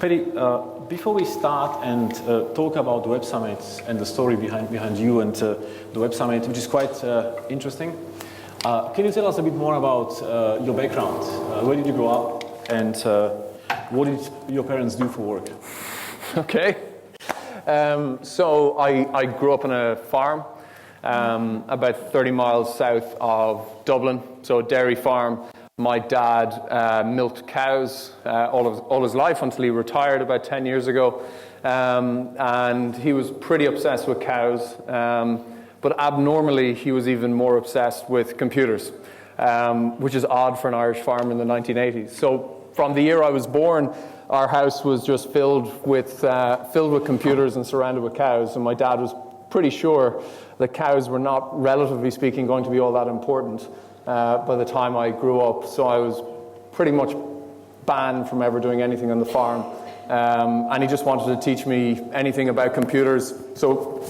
Paddy, before we start and talk about the Web Summit and the story behind you and the Web Summit, which is quite interesting, can you tell us a bit more about your background? Where did you grow up, and what did your parents do for work? Okay. So I grew up on a farm about 30 miles south of Dublin, so a dairy farm. My dad milked cows all his life until he retired about 10 years ago. And he was pretty obsessed with cows. But abnormally, he was even more obsessed with computers, which is odd for an Irish farm in the 1980s. So from the year I was born, our house was just filled with computers and surrounded with cows. And my dad was pretty sure that cows were not, relatively speaking, going to be all that important by the time I grew up. So I was pretty much banned from ever doing anything on the farm. And he just wanted to teach me anything about computers. So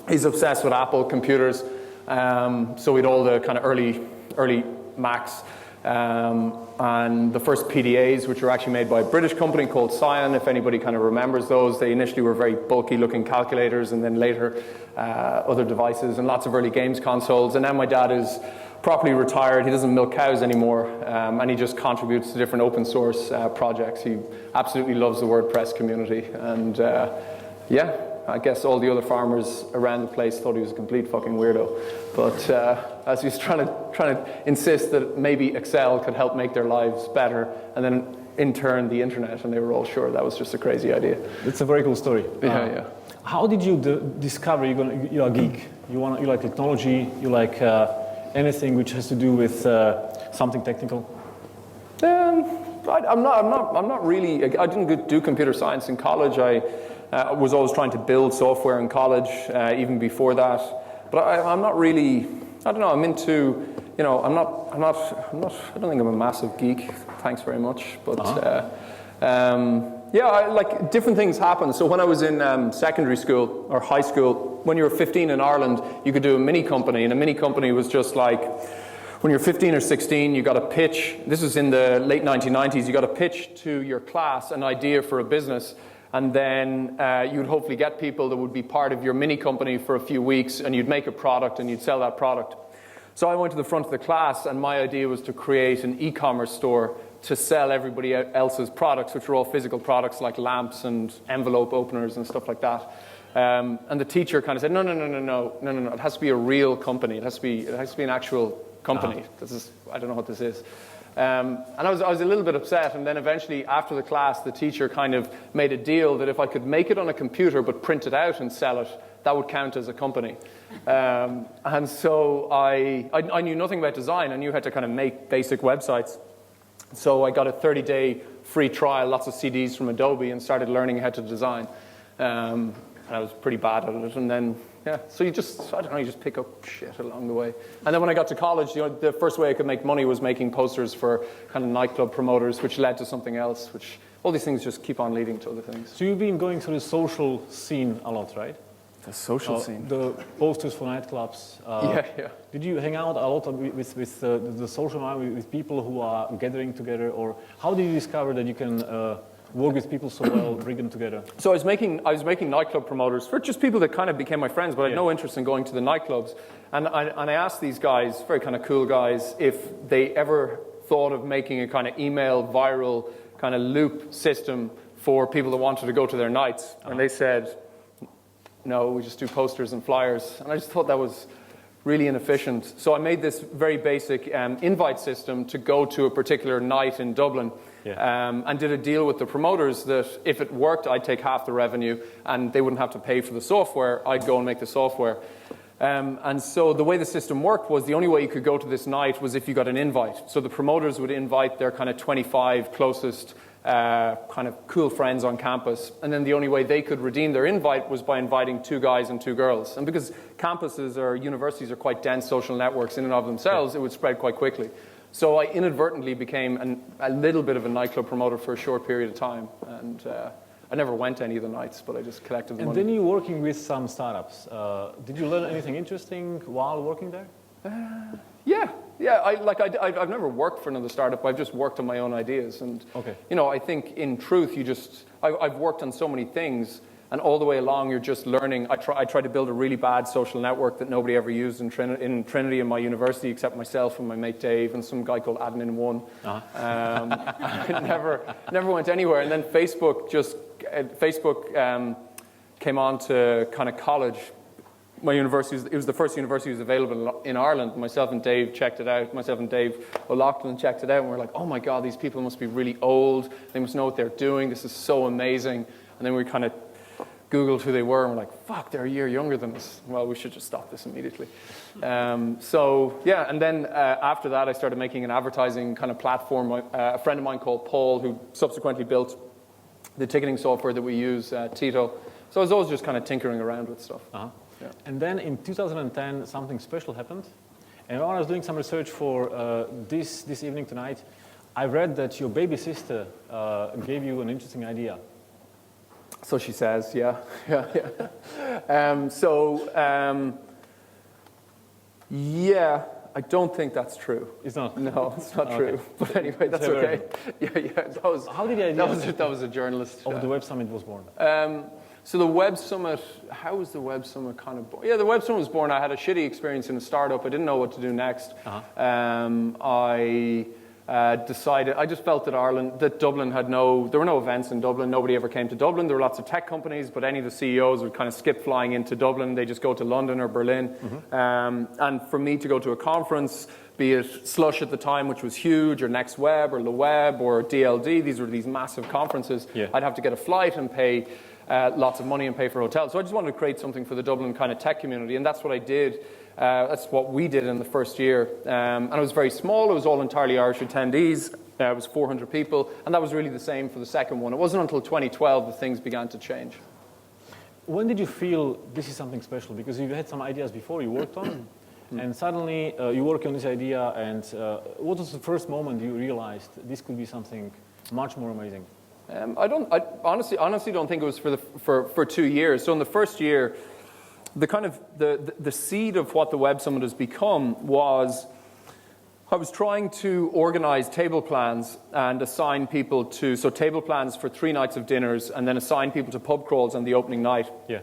he's obsessed with Apple computers. So we had all the kind of early Macs. And the first PDAs, which were actually made by a British company called Cyan, if anybody kind of remembers those. They initially were very bulky looking calculators, and then later other devices and lots of early games consoles. And now my dad is properly retired. He doesn't milk cows anymore, and he just contributes to different open source projects. He absolutely loves the WordPress community, and yeah, I guess all the other farmers around the place thought he was a complete fucking weirdo. But as he was trying to insist that maybe Excel could help make their lives better, and then in turn the internet, and they were all sure that was just a crazy idea. It's a very cool story. Yeah. How did you discover you're a geek? You like technology. You like anything which has to do with something technical? I'm not really. I didn't do computer science in college. I was always trying to build software in college, even before that. But I'm not really. I don't know. I'm into. I'm not. I don't think I'm a massive geek. Thanks very much. But yeah, like different things happen. So when I was in secondary school or high school, when you were 15 in Ireland, you could do a mini company, and a mini company was just like, when you're 15 or 16, you got to pitch. This was in the late 1990s. You got to pitch to your class an idea for a business, and then you'd hopefully get people that would be part of your mini company for a few weeks, and you'd make a product and you'd sell that product. So I went to the front of the class, and my idea was to create an e-commerce store to sell everybody else's products, which were all physical products like lamps and envelope openers and stuff like that. And the teacher kind of said, no, it has to be a real company. It has to be an actual company. I don't know what this is. And I was a little bit upset, and then eventually after the class, the teacher kind of made a deal that if I could make it on a computer but print it out and sell it, that would count as a company. And so I knew nothing about design. I knew how to kind of make basic websites. So I got a 30-day free trial, lots of CDs from Adobe, and started learning how to design. And I was pretty bad at it. And then, yeah, so you just pick up shit along the way. And then when I got to college, the first way I could make money was making posters for kind of nightclub promoters, which led to something else, which all these things just keep on leading to other things. So you've been going through the social scene a lot, right? The social scene. The posters for nightclubs. Yeah. Did you hang out a lot with the social mind, with people who are gathering together, or how did you discover that you can work with people so well, bring them together? So I was making nightclub promoters for just people that kind of became my friends, but I had no interest in going to the nightclubs. And I asked these guys, very kind of cool guys, if they ever thought of making a kind of email viral kind of loop system for people that wanted to go to their nights. And they said, no, we just do posters and flyers. And I just thought that was really inefficient. So I made this very basic invite system to go to a particular night in Dublin, and did a deal with the promoters that if it worked, I'd take half the revenue and they wouldn't have to pay for the software. I'd go and make the software. And so the way the system worked was the only way you could go to this night was if you got an invite. So the promoters would invite their kind of 25 closest kind of cool friends on campus, and then the only way they could redeem their invite was by inviting 2 guys and 2 girls. And because campuses or universities are quite dense social networks in and of themselves, it would spread quite quickly. So I inadvertently became a little bit of a nightclub promoter for a short period of time, and I never went to any of the nights, but I just collected the money. And then you're working with some startups. Did you learn anything interesting while working there? Yeah. Yeah, I've never worked for another startup. I've just worked on my own ideas. And, I think in truth, I've worked on so many things, and all the way along, you're just learning. I tried to build a really bad social network that nobody ever used in Trinity in my university, except myself and my mate Dave and some guy called Admin1. It never went anywhere. And then Facebook came on to kind of college. My university, it was the first university that was available in Ireland. Myself and Dave checked it out. Myself and Dave O'Loughlin checked it out, and we're like, oh my God, these people must be really old. They must know what they're doing. This is so amazing. And then we kind of Googled who they were, and we're like, fuck, they're a year younger than us. Well, we should just stop this immediately. And then after that, I started making an advertising kind of platform. A friend of mine called Paul, who subsequently built the ticketing software that we use, Tito. So I was always just kind of tinkering around with stuff. Yeah. And then in 2010, something special happened. And when I was doing some research for this evening tonight, I read that your baby sister gave you an interesting idea. So she says, yeah. I don't think that's true. It's not? No, it's not true. But anyway, that's okay. How did the idea that was a journalist. Of the Web Summit was born? So the Web Summit, how was the Web Summit kind of born? Yeah, the Web Summit was born. I had a shitty experience in a startup. I didn't know what to do next. I decided, I just felt that Dublin had there were no events in Dublin. Nobody ever came to Dublin. There were lots of tech companies, but any of the CEOs would kind of skip flying into Dublin. They just go to London or Berlin. And for me to go to a conference, be it Slush at the time, which was huge, or Next Web, or Le Web, or DLD, these were these massive conferences. Yeah. I'd have to get a flight and pay lots of money and pay for hotels. So I just wanted to create something for the Dublin kind of tech community, and that's what I did. That's what we did in the first year. And it was very small. It was all entirely Irish attendees. It was 400 people, and that was really the same for the second one. It wasn't until 2012 that things began to change. When did you feel this is something special? Because you had some ideas before you worked on, and suddenly you work on this idea, and what was the first moment you realized this could be something much more amazing? I honestly don't think it was for 2 years. So in the first year, the seed of what the Web Summit has become was I was trying to organize table plans and assign people so table plans for 3 nights of dinners, and then assign people to pub crawls on the opening night. Yeah.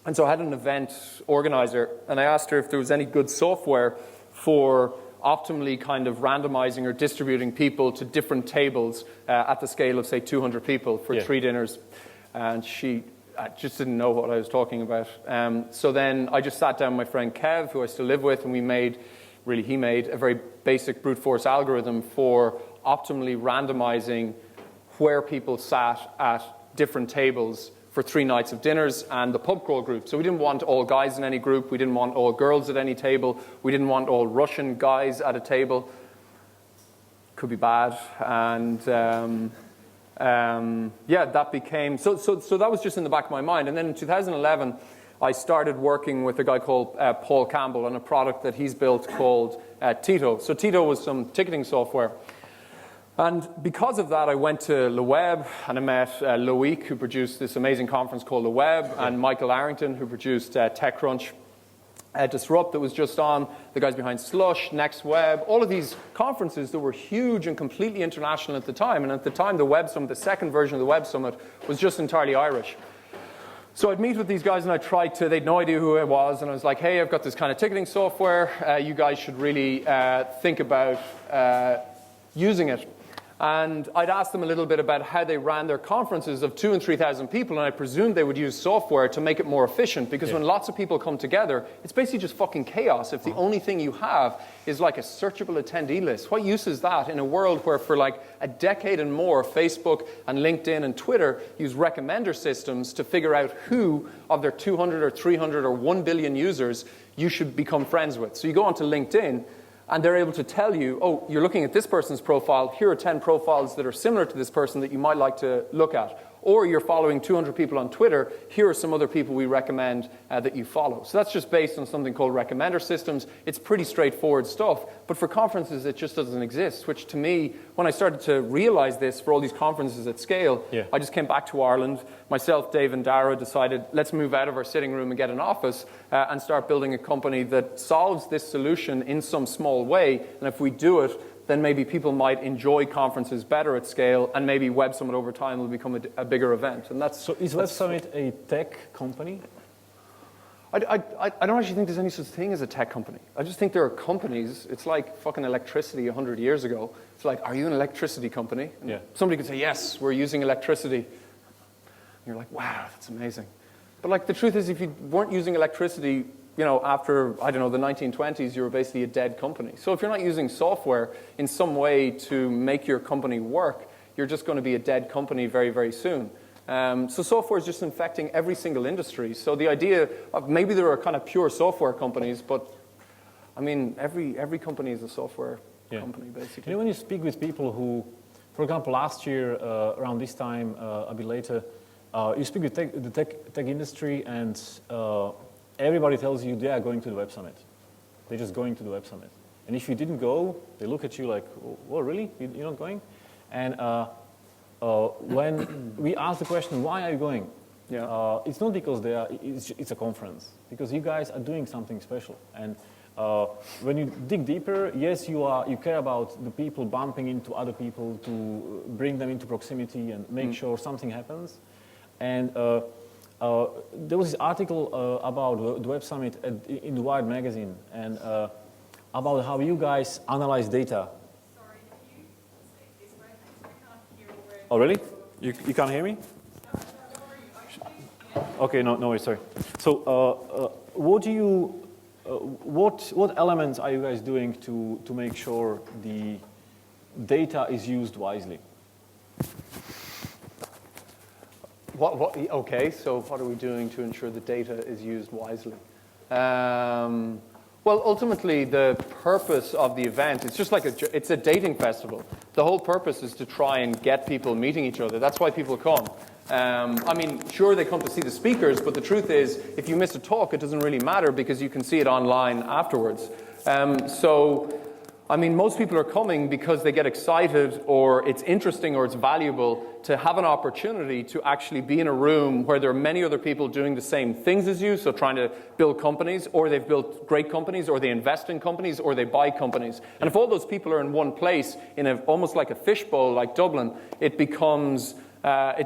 And so I had an event organizer, and I asked her if there was any good software for optimally kind of randomizing or distributing people to different tables at the scale of, say, 200 people for 3 dinners. And she just didn't know what I was talking about. So then I just sat down with my friend Kev, who I still live with, and he made a very basic brute force algorithm for optimally randomizing where people sat at different tables for 3 nights of dinners and the pub crawl group. So we didn't want all guys in any group. We didn't want all girls at any table. We didn't want all Russian guys at a table. Could be bad. And that became... So that was just in the back of my mind. And then in 2011, I started working with a guy called Paul Campbell on a product that he's built called Tito. So Tito was some ticketing software. And because of that, I went to Le Web, and I met Loic, who produced this amazing conference called Le Web, and Michael Arrington, who produced TechCrunch Disrupt that was just on, the guys behind Slush, Next Web, all of these conferences that were huge and completely international at the time. And at the time, the Web Summit, the second version of the Web Summit, was just entirely Irish. So I'd meet with these guys, and I tried to, they'd no idea who I was, and I was like, hey, I've got this kind of ticketing software. You guys should really think about using it. And I'd asked them a little bit about how they ran their conferences of 2,000 and 3,000 people, and I presumed they would use software to make it more efficient, because when lots of people come together, it's basically just fucking chaos if the only thing you have is like a searchable attendee list. What use is that in a world where for like a decade and more, Facebook and LinkedIn and Twitter use recommender systems to figure out who of their 200 or 300 or 1 billion users you should become friends with. So you go onto LinkedIn, and they're able to tell you, oh, you're looking at this person's profile, here are 10 profiles that are similar to this person that you might like to look at. or you're following 200 people on Twitter, here are some other people we recommend that you follow. So that's just based on something called recommender systems. It's pretty straightforward stuff, but for conferences it just doesn't exist, which to me, when I started to realize this for all these conferences at scale, I just came back to Ireland. Myself, Dave and Daire decided, let's move out of our sitting room and get an office and start building a company that solves this solution in some small way, and if we do it, then maybe people might enjoy conferences better at scale, and maybe Web Summit over time will become a bigger event. And that's so. Is Web Summit a tech company? I don't actually think there's any such thing as a tech company. I just think there are companies. It's like fucking electricity 100 years ago. It's like, are you an electricity company? And somebody could say, yes, we're using electricity. And you're like, wow, that's amazing. But like the truth is, if you weren't using electricity, after, I don't know, the 1920s, you were basically a dead company. So if you're not using software in some way to make your company work, you're just going to be a dead company very, very soon. So software is just infecting every single industry. So the idea of maybe there are kind of pure software companies, but I mean, every company is a software company, basically. When you speak with people who, for example, last year, around this time, a bit later, you speak with the tech industry, and everybody tells you they are going to the Web Summit. They're just going to the Web Summit. And if you didn't go, they look at you like, oh, really? You're not going? And when we ask the question, why are you going? It's not because it's a conference. Because you guys are doing something special. And when you dig deeper, yes, you care about the people bumping into other people to bring them into proximity and make sure something happens. And there was this article about the Web Summit in the Wired magazine, and about how you guys analyze data. Sorry, can you say this right? I can't hear where. Oh, really? You can't hear me? Okay, no worries, sorry. So, what elements are you guys doing to make sure the data is used wisely? Okay, so what are we doing to ensure the data is used wisely? Well, ultimately, the purpose of the event, it's just like it's a dating festival. The whole purpose is to try and get people meeting each other. That's why people come. I mean, sure, they come to see the speakers, but the truth is, if you miss a talk, it doesn't really matter because you can see it online afterwards. I mean, most people are coming because they get excited, or it's interesting, or it's valuable to have an opportunity to actually be in a room where there are many other people doing the same things as you, so trying to build companies, or they've built great companies, or they invest in companies, or they buy companies. And if all those people are in one place, in almost like a fishbowl like Dublin, it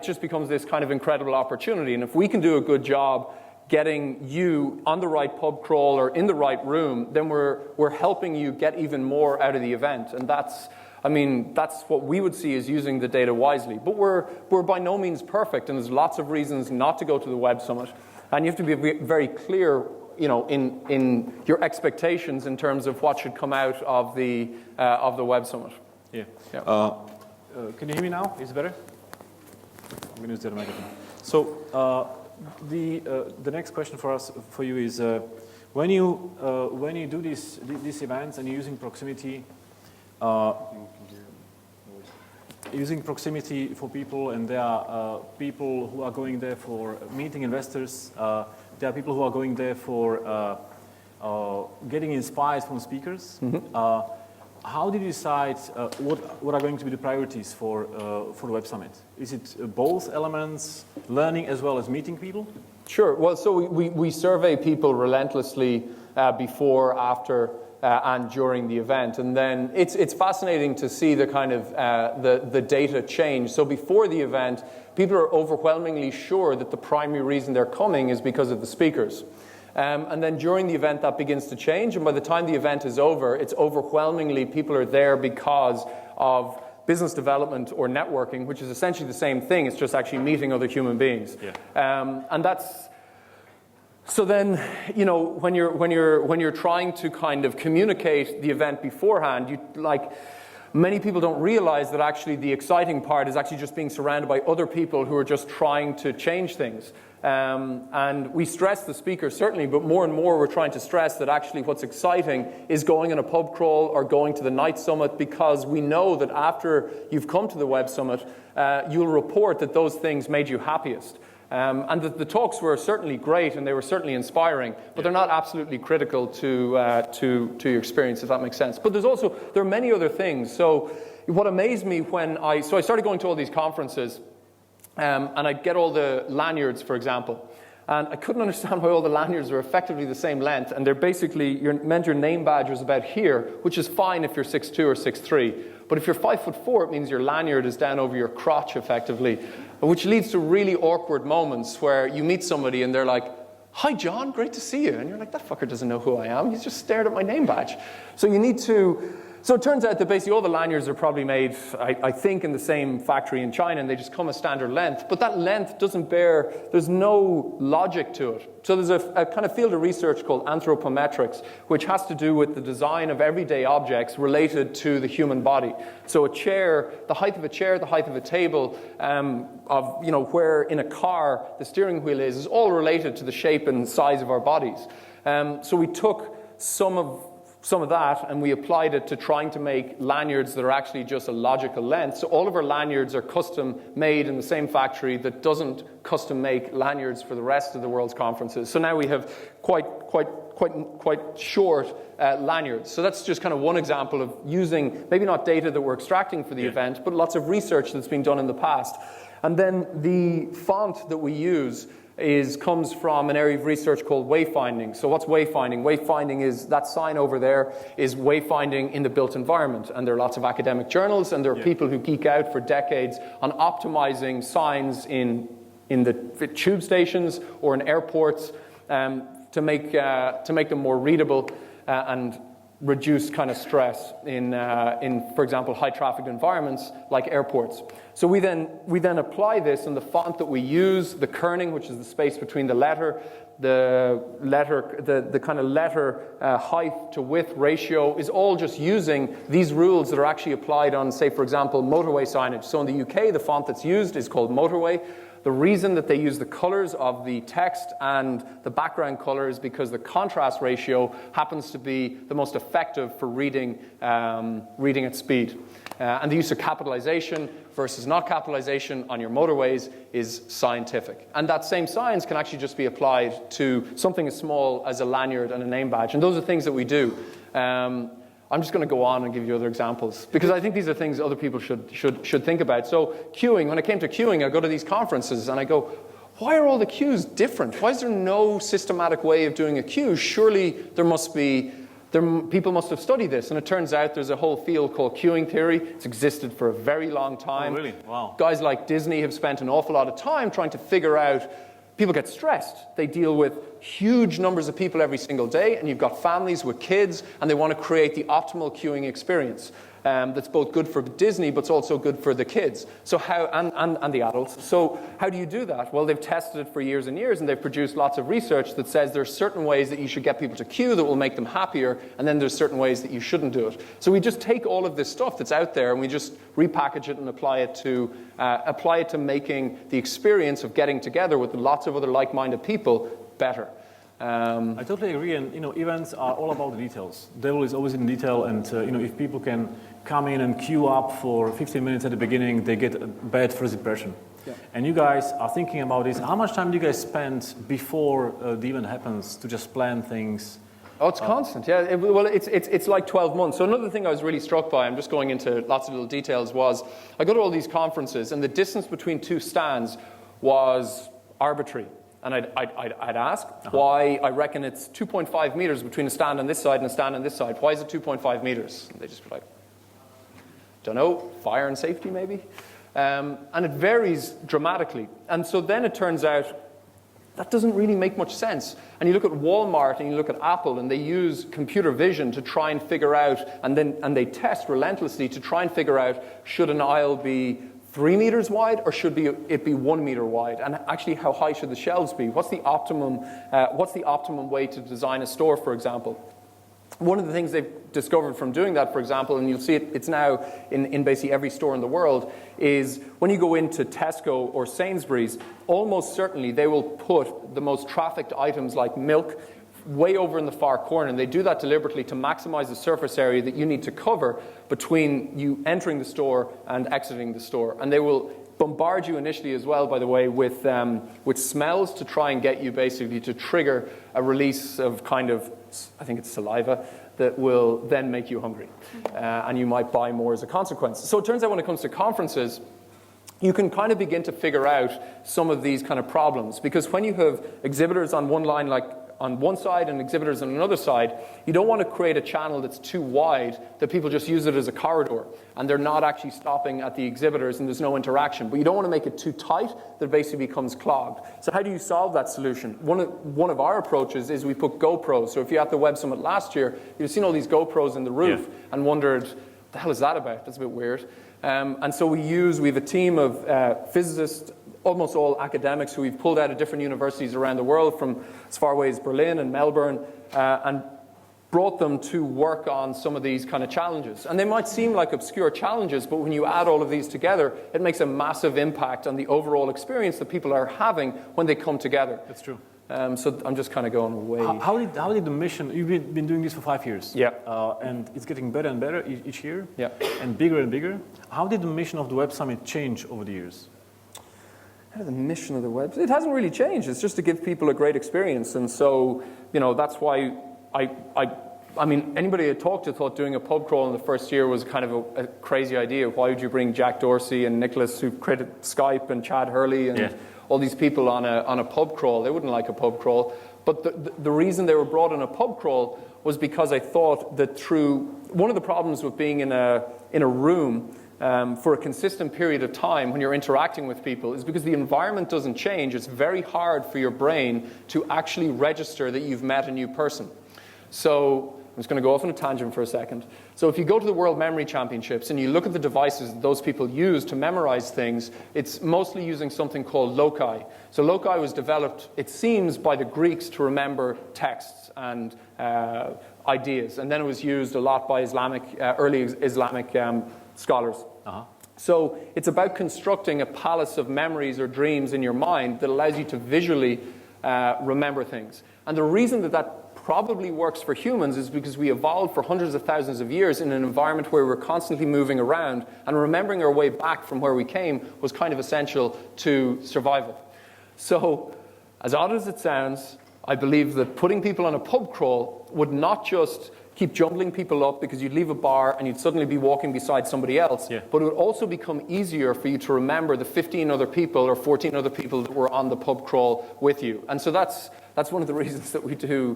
just becomes this kind of incredible opportunity. And if we can do a good job getting you on the right pub crawl or in the right room, then we're helping you get even more out of the event. And that's what we would see as using the data wisely. But we're by no means perfect, and there's lots of reasons not to go to the Web Summit. And you have to be very clear, in your expectations in terms of what should come out of the Web Summit. Yeah. Can you hear me now? Is it better? I'm going to use the microphone. So. The next question for you is when you do these events and you're using proximity for people, and there are people who are going there for meeting investors, there are people who are going there for getting inspired from speakers. Mm-hmm. How did you decide what are going to be the priorities for the Web Summit? Is it both elements, learning as well as meeting people? Sure. Well, so we survey people relentlessly before, after, and during the event, and then it's fascinating to see the kind of the data change. So before the event, people are overwhelmingly sure that the primary reason they're coming is because of the speakers. And then during the event, that begins to change. And by the time the event is over, it's overwhelmingly people are there because of business development or networking, which is essentially the same thing. It's just actually meeting other human beings. Yeah. And that's so then, when you're trying to kind of communicate the event beforehand, many people don't realize that actually the exciting part is actually just being surrounded by other people who are just trying to change things. And we stress the speaker, certainly, but more and more we're trying to stress that actually what's exciting is going on a pub crawl or going to the night summit, because we know that after you've come to the Web Summit, you'll report that those things made you happiest. And the talks were certainly great and they were certainly inspiring, but they're not absolutely critical to your experience, if that makes sense. But there are many other things. So what amazed me I started going to all these conferences, and I'd get all the lanyards, for example. And I couldn't understand why all the lanyards are effectively the same length. And they're basically, your name badge is about here, which is fine if you're 6'2" or 6'3". But if you're 5'4", it means your lanyard is down over your crotch, effectively. Which leads to really awkward moments where you meet somebody and they're like, "Hi, John, great to see you." And you're like, "That fucker doesn't know who I am. He's just stared at my name badge." So it turns out that basically all the lanyards are probably made, I think, in the same factory in China, and they just come a standard length. But that length there's no logic to it. So there's a kind of field of research called anthropometrics, which has to do with the design of everyday objects related to the human body. So a chair, the height of a chair, the height of a table, where in a car the steering wheel is all related to the shape and size of our bodies. So we took some of that, and we applied it to trying to make lanyards that are actually just a logical length. So all of our lanyards are custom made in the same factory that doesn't custom make lanyards for the rest of the world's conferences. So now we have quite short lanyards. So that's just kind of one example of using maybe not data that we're extracting for the event, but lots of research that's been done in the past. And then the font that we use comes from an area of research called wayfinding. So what's wayfinding? Wayfinding is that sign over there is wayfinding in the built environment. And there are lots of academic journals, and there are people who geek out for decades on optimizing signs in the tube stations or in airports to make them more readable and reduce kind of stress in, for example, high-trafficked environments like airports. So we then apply this, and the font that we use, the kerning, which is the space between the kind of letter height to width ratio, is all just using these rules that are actually applied on, say, for example, motorway signage. So in the UK, the font that's used is called Motorway. The reason that they use the colors of the text and the background color is because the contrast ratio happens to be the most effective for reading at speed. And the use of capitalization versus not capitalization on your motorways is scientific. And that same science can actually just be applied to something as small as a lanyard and a name badge. And those are things that we do. I'm just going to go on and give you other examples, because I think these are things other people should think about. So queuing, when it came to queuing, I go to these conferences and I go, why are all the queues different? Why is there no systematic way of doing a queue? Surely people must have studied this. And it turns out there's a whole field called queuing theory. It's existed for a very long time. Oh, really? Wow. Guys like Disney have spent an awful lot of time trying to figure out. People get stressed. They deal with huge numbers of people every single day, and you've got families with kids, and they want to create the optimal queuing experience that's both good for Disney, but it's also good for the kids. So and the adults. So how do you do that? Well, they've tested it for years and years, and they've produced lots of research that says there's certain ways that you should get people to queue that will make them happier, and then there's certain ways that you shouldn't do it. So we just take all of this stuff that's out there, and we just repackage it and apply it to making the experience of getting together with lots of other like-minded people better. I totally agree, and events are all about the details. The devil is always in detail, and if people can come in and queue up for 15 minutes at the beginning, they get a bad first impression. Yeah. And you guys are thinking about this. How much time do you guys spend before the event happens to just plan things? Oh, it's constant, yeah. It's like 12 months. So another thing I was really struck by, I'm just going into lots of little details, was I go to all these conferences, and the distance between two stands was arbitrary. And I'd ask why. I reckon it's 2.5 meters between a stand on this side and a stand on this side. Why is it 2.5 meters? And they just be like, don't know, fire and safety maybe? And it varies dramatically. And so then it turns out that doesn't really make much sense. And you look at Walmart and you look at Apple, and they use computer vision to try and figure out, and they test relentlessly to try and figure out, should an aisle be 3 meters wide, or should it be 1 meter wide? And actually, how high should the shelves be? What's the optimum way to design a store, for example? One of the things they've discovered from doing that, for example, and you'll see it's now in basically every store in the world, is when you go into Tesco or Sainsbury's, almost certainly they will put the most trafficked items like milk way over in the far corner, and they do that deliberately to maximize the surface area that you need to cover between you entering the store and exiting the store. And they will bombard you initially as well, by the way, with smells to try and get you basically to trigger a release of kind of, I think it's saliva, that will then make you hungry. And you might buy more as a consequence. So it turns out when it comes to conferences, you can kind of begin to figure out some of these kind of problems. Because when you have exhibitors on one line, like on one side and exhibitors on another side, you don't want to create a channel that's too wide that people just use it as a corridor and they're not actually stopping at the exhibitors and there's no interaction. But you don't want to make it too tight that it basically becomes clogged. So how do you solve that solution? One of our approaches is we put GoPros. So if you're at the Web Summit last year, you've seen all these GoPros in the roof and wondered, what the hell is that about? That's a bit weird. And so we have a team of physicists, almost all academics who we've pulled out of different universities around the world from as far away as Berlin and Melbourne and brought them to work on some of these kind of challenges. And they might seem like obscure challenges, but when you add all of these together, it makes a massive impact on the overall experience that people are having when they come together. That's true. So I'm just kind of going away. How did the mission, you've been doing this for 5 years. Yeah. And it's getting better and better each year. Yeah. And bigger. How did the mission of the Web Summit change over the years? The mission of the web, it hasn't really changed. It's just to give people a great experience. And so, that's why I mean, anybody I talked to thought doing a pub crawl in the first year was kind of a crazy idea. Why would you bring Jack Dorsey and Nicholas, who created Skype, and Chad Hurley and all these people on a pub crawl? They wouldn't like a pub crawl. But the reason they were brought on a pub crawl was because I thought that one of the problems with being in a room for a consistent period of time when you're interacting with people is because the environment doesn't change. It's very hard for your brain to actually register that you've met a new person. So I'm just going to go off on a tangent for a second. So if you go to the World Memory Championships and you look at the devices that those people use to memorize things, it's mostly using something called loci. So loci was developed, it seems, by the Greeks to remember texts and ideas. And then it was used a lot by early Islamic scholars. So it's about constructing a palace of memories or dreams in your mind that allows you to visually remember things. And the reason that probably works for humans is because we evolved for hundreds of thousands of years in an environment where we're constantly moving around, and remembering our way back from where we came was kind of essential to survival. So, as odd as it sounds, I believe that putting people on a pub crawl would not just keep jumbling people up because you'd leave a bar and you'd suddenly be walking beside somebody else, but it would also become easier for you to remember the 15 other people or 14 other people that were on the pub crawl with you. And so that's one of the reasons that we do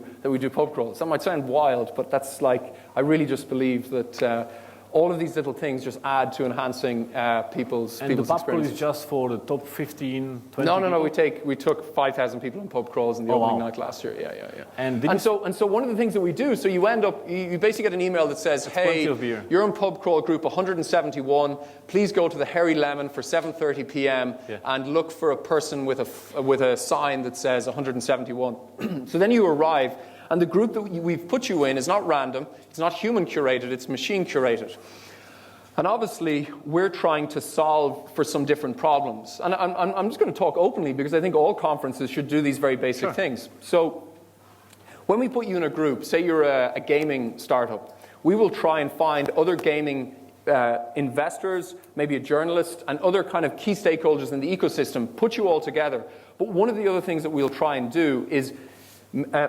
pub crawls. That might sound wild, but that's I really just believe that all of these little things just add to enhancing people's experience. And the pub crawl is just for the top 15, 20 No. people? We took 5,000 people on pub crawls in the opening night last year. Yeah. And so one of the things that we do, so you end up, you basically get an email that says, hey, you're in pub crawl group 171. Please go to the Hairy Lemon for 7:30 p.m. And look for a person with a sign that says 171. So then you arrive. And the group that we've put you in is not random, it's not human curated, it's machine curated. And obviously, we're trying to solve for some different problems. And I'm just going to talk openly because I think all conferences should do these very basic things. So when we put you in a group, say you're a gaming startup, we will try and find other gaming investors, maybe a journalist, and other kind of key stakeholders in the ecosystem, put you all together. But one of the other things that we'll try and do is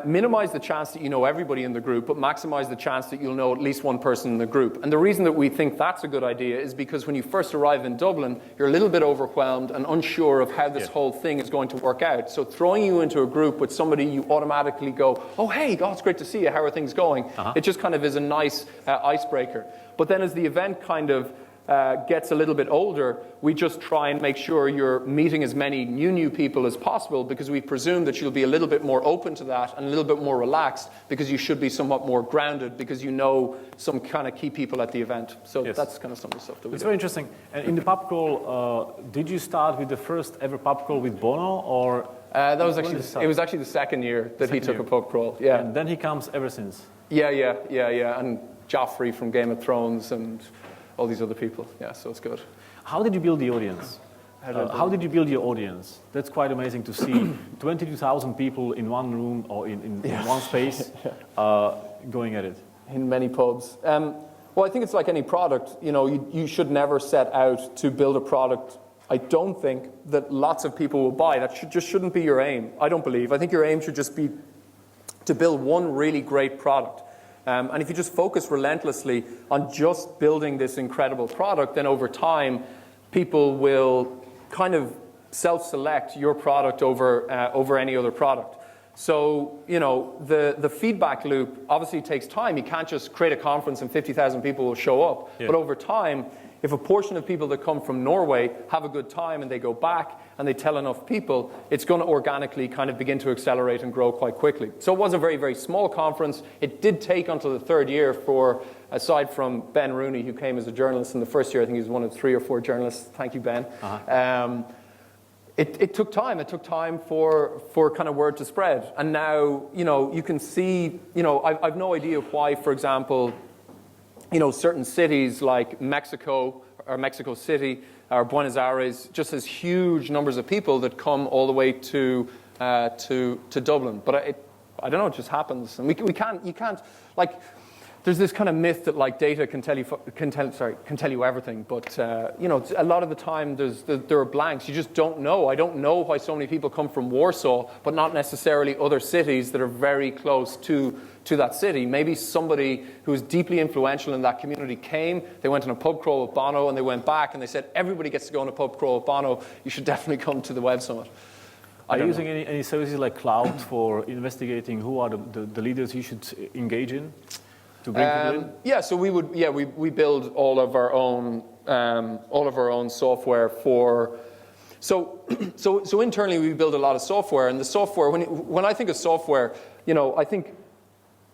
minimize the chance that you know everybody in the group, but maximize the chance that you'll know at least one person in the group. And the reason that we think that's a good idea is because when you first arrive in Dublin, you're a little bit overwhelmed and unsure of how this whole thing is going to work out. So throwing you into a group with somebody you automatically go, oh, hey, God, it's great to see you. How are things going? It just kind of is a nice icebreaker. But then as the event kind of gets a little bit older, we just try and make sure you're meeting as many new people as possible, because we presume that you'll be a little bit more open to that and a little bit more relaxed, because you should be somewhat more grounded because you know some kind of key people at the event. So that's kind of some of the stuff that we do. It's very interesting. And in the pub crawl, did you start with the first ever pub crawl with Bono, or? It was actually the second year that he took a pub crawl. Yeah. And then he comes ever since. Yeah. And Joffrey from Game of Thrones and all these other people. Yeah, so it's good. How did you build the audience? How did you build your audience? That's quite amazing to see 22,000 people in one room or in one space going at it. In many pubs. Well, I think it's like any product. You know, you should never set out to build a product, I don't think, that lots of people will buy. That just shouldn't be your aim, I don't believe. I think your aim should just be to build one really great product. And if you just focus relentlessly on just building this incredible product, then over time, people will kind of self-select your product over any other product. So, you know, the feedback loop obviously takes time. You can't just create a conference and 50,000 people will show up. Yeah. But over time, if a portion of people that come from Norway have a good time and they go back and they tell enough people, it's going to organically kind of begin to accelerate and grow quite quickly. So it was a very, very small conference. It did take until the third year for, aside from Ben Rooney, who came as a journalist in the first year, I think he was one of 3 or 4 journalists. Thank you, Ben. It took time. It took time for kind of word to spread. And now, you know, you can see, you know, I've no idea why, for example, you know, certain cities like Mexico or Mexico City or Buenos Aires just has huge numbers of people that come all the way to Dublin. But I don't know, it just happens. And you can't, like, there's this kind of myth that like data can tell you everything, but you know, a lot of the time there are blanks. You just don't know. I don't know why so many people come from Warsaw, but not necessarily other cities that are very close to that city. Maybe somebody who is deeply influential in that community came, they went on a pub crawl with Bono, and they went back and they said, everybody gets to go on a pub crawl with Bono. You should definitely come to the Web Summit. Are you using any services like cloud for investigating who are the leaders you should engage in? To bring people in? Yeah, so we build all of our own software for. So internally we build a lot of software, and the software, when I think of software, you know, I think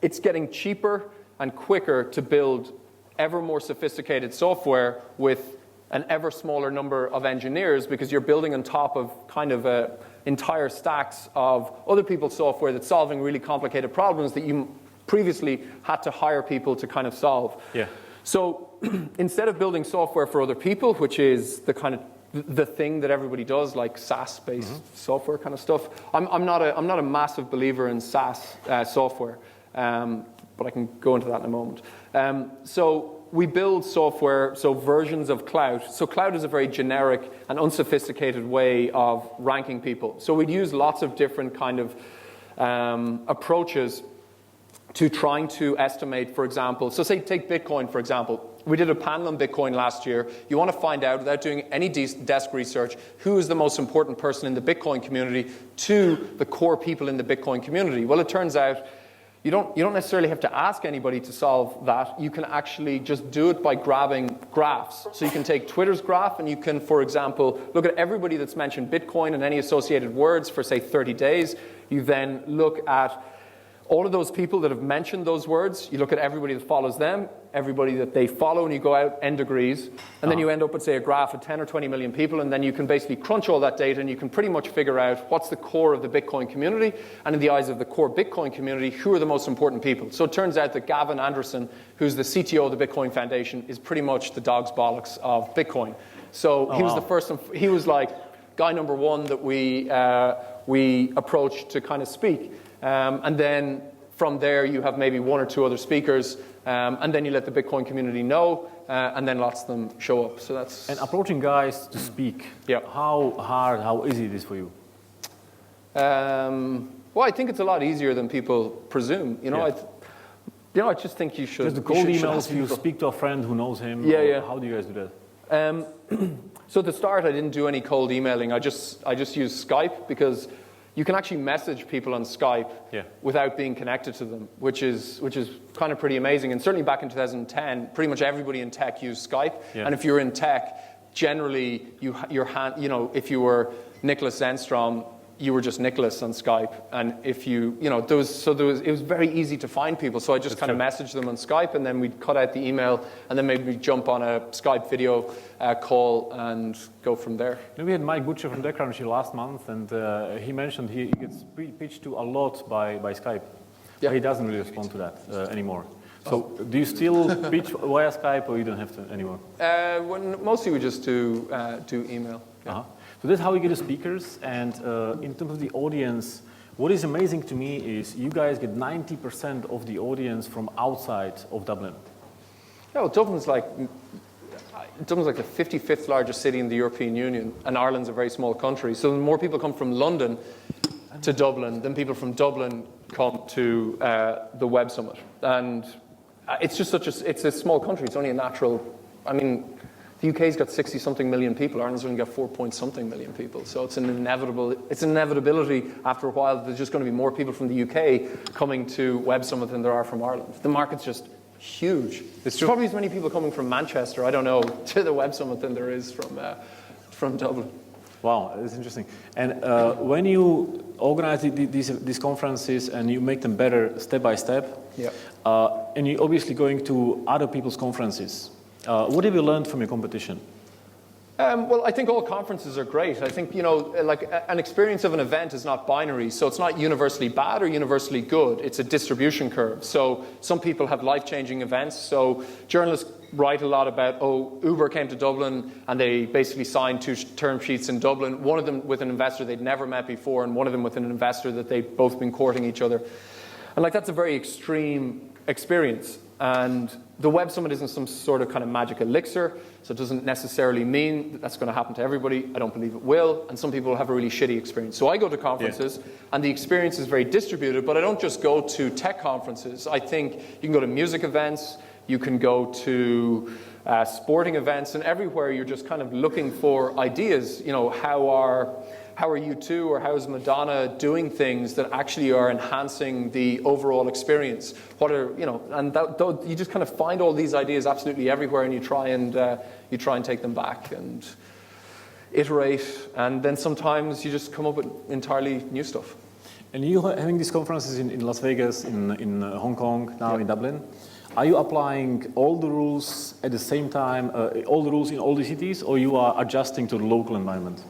it's getting cheaper and quicker to build ever more sophisticated software with an ever smaller number of engineers, because you're building on top of kind of entire stacks of other people's software that's solving really complicated problems that you previously had to hire people to kind of solve. Yeah. So instead of building software for other people, which is the kind of the thing that everybody does, like SaaS-based software kind of stuff, I'm not a massive believer in SaaS software, but I can go into that in a moment. So we build software, so versions of cloud. So cloud is a very generic and unsophisticated way of ranking people. So we'd use lots of different kind of approaches to trying to estimate, for example, so say take Bitcoin, for example. We did a panel on Bitcoin last year. You want to find out, without doing any desk research, who is the most important person in the Bitcoin community to the core people in the Bitcoin community. Well, it turns out you don't necessarily have to ask anybody to solve that. You can actually just do it by grabbing graphs. So you can take Twitter's graph and you can, for example, look at everybody that's mentioned Bitcoin and any associated words for, say, 30 days. You then look at all of those people that have mentioned those words. You look at everybody that follows them, everybody that they follow, and you go out n degrees. And then you end up with, say, a graph of 10 or 20 million people, and then you can basically crunch all that data, and you can pretty much figure out what's the core of the Bitcoin community, and in the eyes of the core Bitcoin community, who are the most important people. So it turns out that Gavin Anderson, who's the CTO of the Bitcoin Foundation, is pretty much the dog's bollocks of Bitcoin. So he was the first, he was like guy number one that we approached to kind of speak. And then from there, you have maybe 1 or 2 other speakers, and then you let the Bitcoin community know, and then lots of them show up. So that's... And approaching guys to speak, how hard, how easy it is for you? Well, I think it's a lot easier than people presume. You know, I just think you should... Just the cold emails, you speak to a friend who knows him. How do you guys do that? So at the start, I didn't do any cold emailing. I just used Skype, because you can actually message people on Skype without being connected to them, which is kind of pretty amazing. And certainly back in 2010, pretty much everybody in tech used Skype. Yeah. And if you're in tech, generally, if you were Nicholas Zenstrom, you were just Nicholas on Skype. And if it was very easy to find people. So I just kind of messaged them on Skype, and then we'd cut out the email, and then maybe we'd jump on a Skype video call and go from there. We had Mike Butcher from TechCrunch last month, and he mentioned he gets pitched to a lot by Skype. Yeah. He doesn't really respond to that anymore. So do you still pitch via Skype, or you don't have to anymore? Mostly we just do email. Yeah. Uh-huh. So that's how we get the speakers. And in terms of the audience, what is amazing to me is you guys get 90% of the audience from outside of Dublin. Yeah, well, Dublin's like the 55th largest city in the European Union, and Ireland's a very small country. So more people come from London to Dublin than people from Dublin come to the Web Summit. And it's just it's a small country. It's only a natural, I mean, the UK's got 60-something million people. Ireland's only got 4-point-something million people. So it's an inevitability after a while that there's just going to be more people from the UK coming to Web Summit than there are from Ireland. The market's just huge. There's probably as many people coming from Manchester, I don't know, to the Web Summit than there is from Dublin. Wow, that's interesting. And when you organize these conferences and you make them better step by step, and you're obviously going to other people's conferences, what have you learned from your competition? Well, I think all conferences are great. I think, like an experience of an event is not binary. So it's not universally bad or universally good. It's a distribution curve. So some people have life-changing events. So journalists write a lot about, Uber came to Dublin and they basically signed 2 term sheets in Dublin, one of them with an investor they'd never met before and one of them with an investor that they'd both been courting each other. And like that's a very extreme experience. And the Web Summit isn't some sort of kind of magic elixir, so it doesn't necessarily mean that that's going to happen to everybody. I don't believe it will, and some people will have a really shitty experience. So I go to conferences, and the experience is very distributed, but I don't just go to tech conferences. I think you can go to music events, you can go to sporting events, and everywhere you're just kind of looking for ideas. How are U2 or how is Madonna doing things that actually are enhancing the overall experience? What are, and you just kind of find all these ideas absolutely everywhere, and you try and take them back and iterate, and then sometimes you just come up with entirely new stuff. And you having these conferences in Las Vegas, in Hong Kong, now in Dublin. Are you applying all the rules at the same time, all the rules in all the cities, or you are adjusting to the local environment?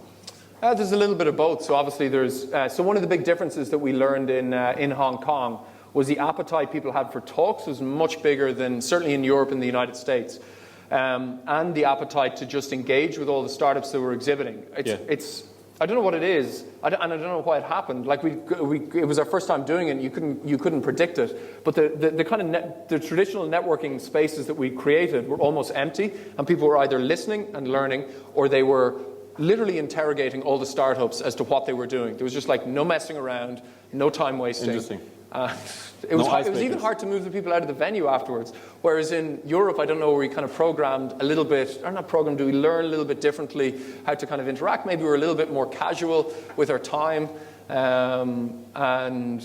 There's a little bit of both. So obviously there's, so one of the big differences that we learned in Hong Kong was the appetite people had for talks was much bigger than certainly in Europe and the United States. And the appetite to just engage with all the startups that were exhibiting. It's I don't know what it is, and I don't know why it happened. Like it was our first time doing it. And you couldn't predict it. But the kind of the traditional networking spaces that we created were almost empty, and people were either listening and learning, or they were literally interrogating all the startups as to what they were doing. There was just like no messing around, no time wasting. Interesting. It was even hard to move the people out of the venue afterwards. Whereas in Europe, I don't know, we kind of programmed a little bit, or not programmed, do we learn a little bit differently how to kind of interact? Maybe we're a little bit more casual with our time. And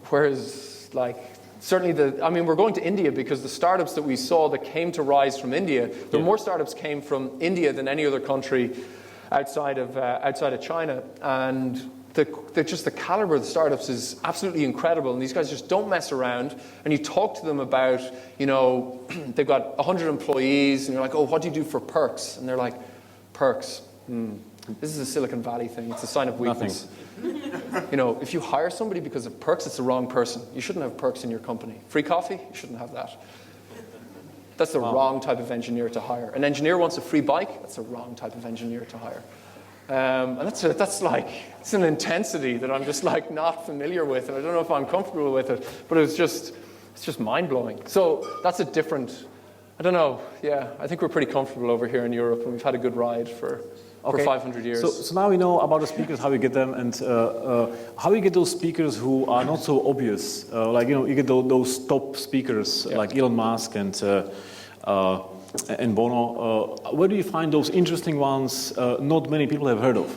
whereas like, certainly we're going to India because the startups that we saw that came to rise from India, there were more startups came from India than any other country outside of China. And just the caliber of the startups is absolutely incredible, and these guys just don't mess around. And you talk to them about, they've got 100 employees, and you're like, what do you do for perks? And they're like, perks. This is a Silicon Valley thing. It's a sign of weakness. If you hire somebody because of perks, it's the wrong person. You shouldn't have perks in your company. Free coffee? You shouldn't have that. That's the wrong type of engineer to hire. An engineer wants a free bike? That's the wrong type of engineer to hire. And that's like, it's an intensity that I'm just like not familiar with, and I don't know if I'm comfortable with it, but it's just mind-blowing. So that's a different, I don't know, I think we're pretty comfortable over here in Europe, and we've had a good ride for 500 years. So now we know about the speakers, how you get them, and how you get those speakers who are not so obvious. You get those top speakers like Elon Musk and Bono. Where do you find those interesting ones not many people have heard of?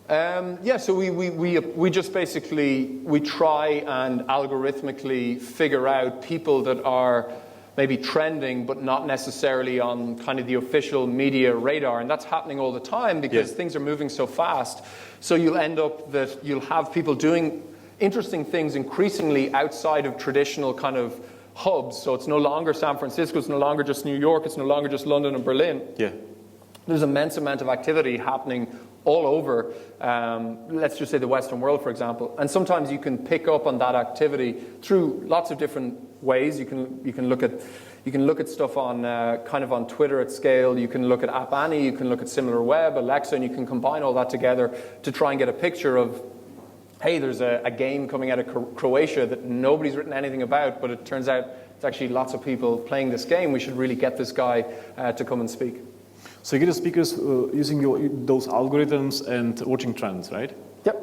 So we just basically, we try and algorithmically figure out people that are maybe trending but not necessarily on kind of the official media radar, and that's happening all the time because things are moving so fast. So you'll end up that you'll have people doing interesting things increasingly outside of traditional kind of hubs. So it's no longer San Francisco, it's no longer just New York, it's no longer just London and Berlin. There's immense amount of activity happening all over, let's just say the Western world, for example. And sometimes you can pick up on that activity through lots of different ways. You can look at stuff on kind of on Twitter at scale. You can look at App Annie. You can look at SimilarWeb, Alexa, and you can combine all that together to try and get a picture of, hey, there's a game coming out of Croatia that nobody's written anything about, but it turns out it's actually lots of people playing this game. We should really get this guy to come and speak. So you get the speakers using those algorithms and watching trends, right? Yep.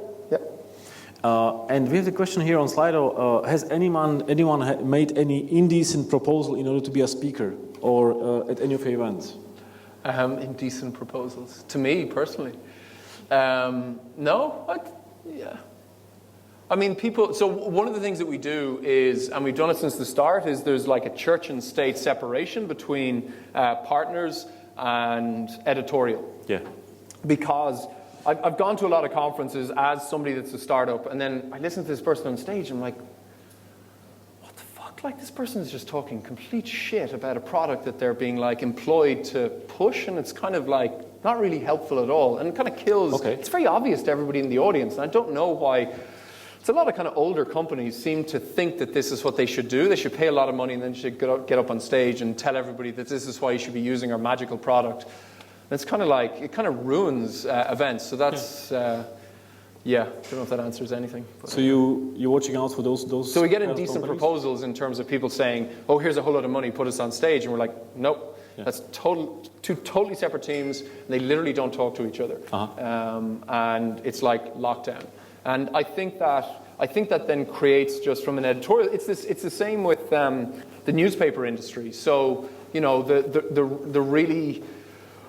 And we have the question here on Slido. Has anyone made any indecent proposal in order to be a speaker or at any of your events? Indecent proposals? To me, personally? No. Yeah. I mean, people, so one of the things that we do is, and we've done it since the start, is there's like a church and state separation between partners and editorial. Yeah. Because I've gone to a lot of conferences as somebody that's a startup, and then I listen to this person on stage, and I'm like, what the fuck? Like, this person is just talking complete shit about a product that they're being like employed to push, and it's kind of like not really helpful at all, and it kind of kills. Okay. It's very obvious to everybody in the audience, and I don't know why. It's a lot of kind of older companies seem to think that this is what they should do. They should pay a lot of money and then should get up on stage and tell everybody that this is why you should be using our magical product. And it's kind of like, it kind of ruins events. So that's, I don't know if that answers anything. So you're watching out for those. So we get indecent proposals in terms of people saying, oh, here's a whole lot of money, put us on stage. And we're like, nope, that's two totally separate teams. And they literally don't talk to each other. And it's like lockdown. And I think that then creates, just from an editorial, it's the same with the newspaper industry. So, you know, the really,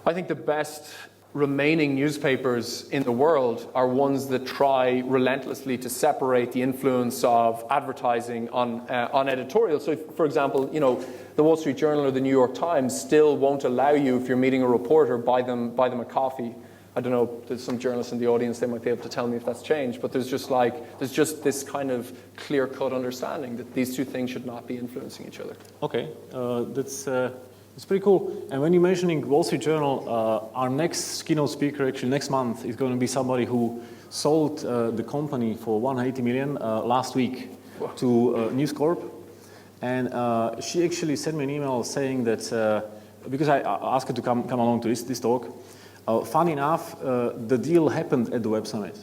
I think the best remaining newspapers in the world are ones that try relentlessly to separate the influence of advertising on editorial. So, for example, you know, the Wall Street Journal or the New York Times still won't allow you, if you're meeting a reporter, buy them a coffee. I don't know, there's some journalists in the audience, they might be able to tell me if that's changed, but there's just this kind of clear-cut understanding that these two things should not be influencing each other. Okay, that's pretty cool. And when you're mentioning Wall Street Journal, our next keynote speaker, actually next month, is going to be somebody who sold the company for 180 million last week to News Corp. And she actually sent me an email saying that, because I asked her to come along to this talk, funny enough, the deal happened at the Web Summit.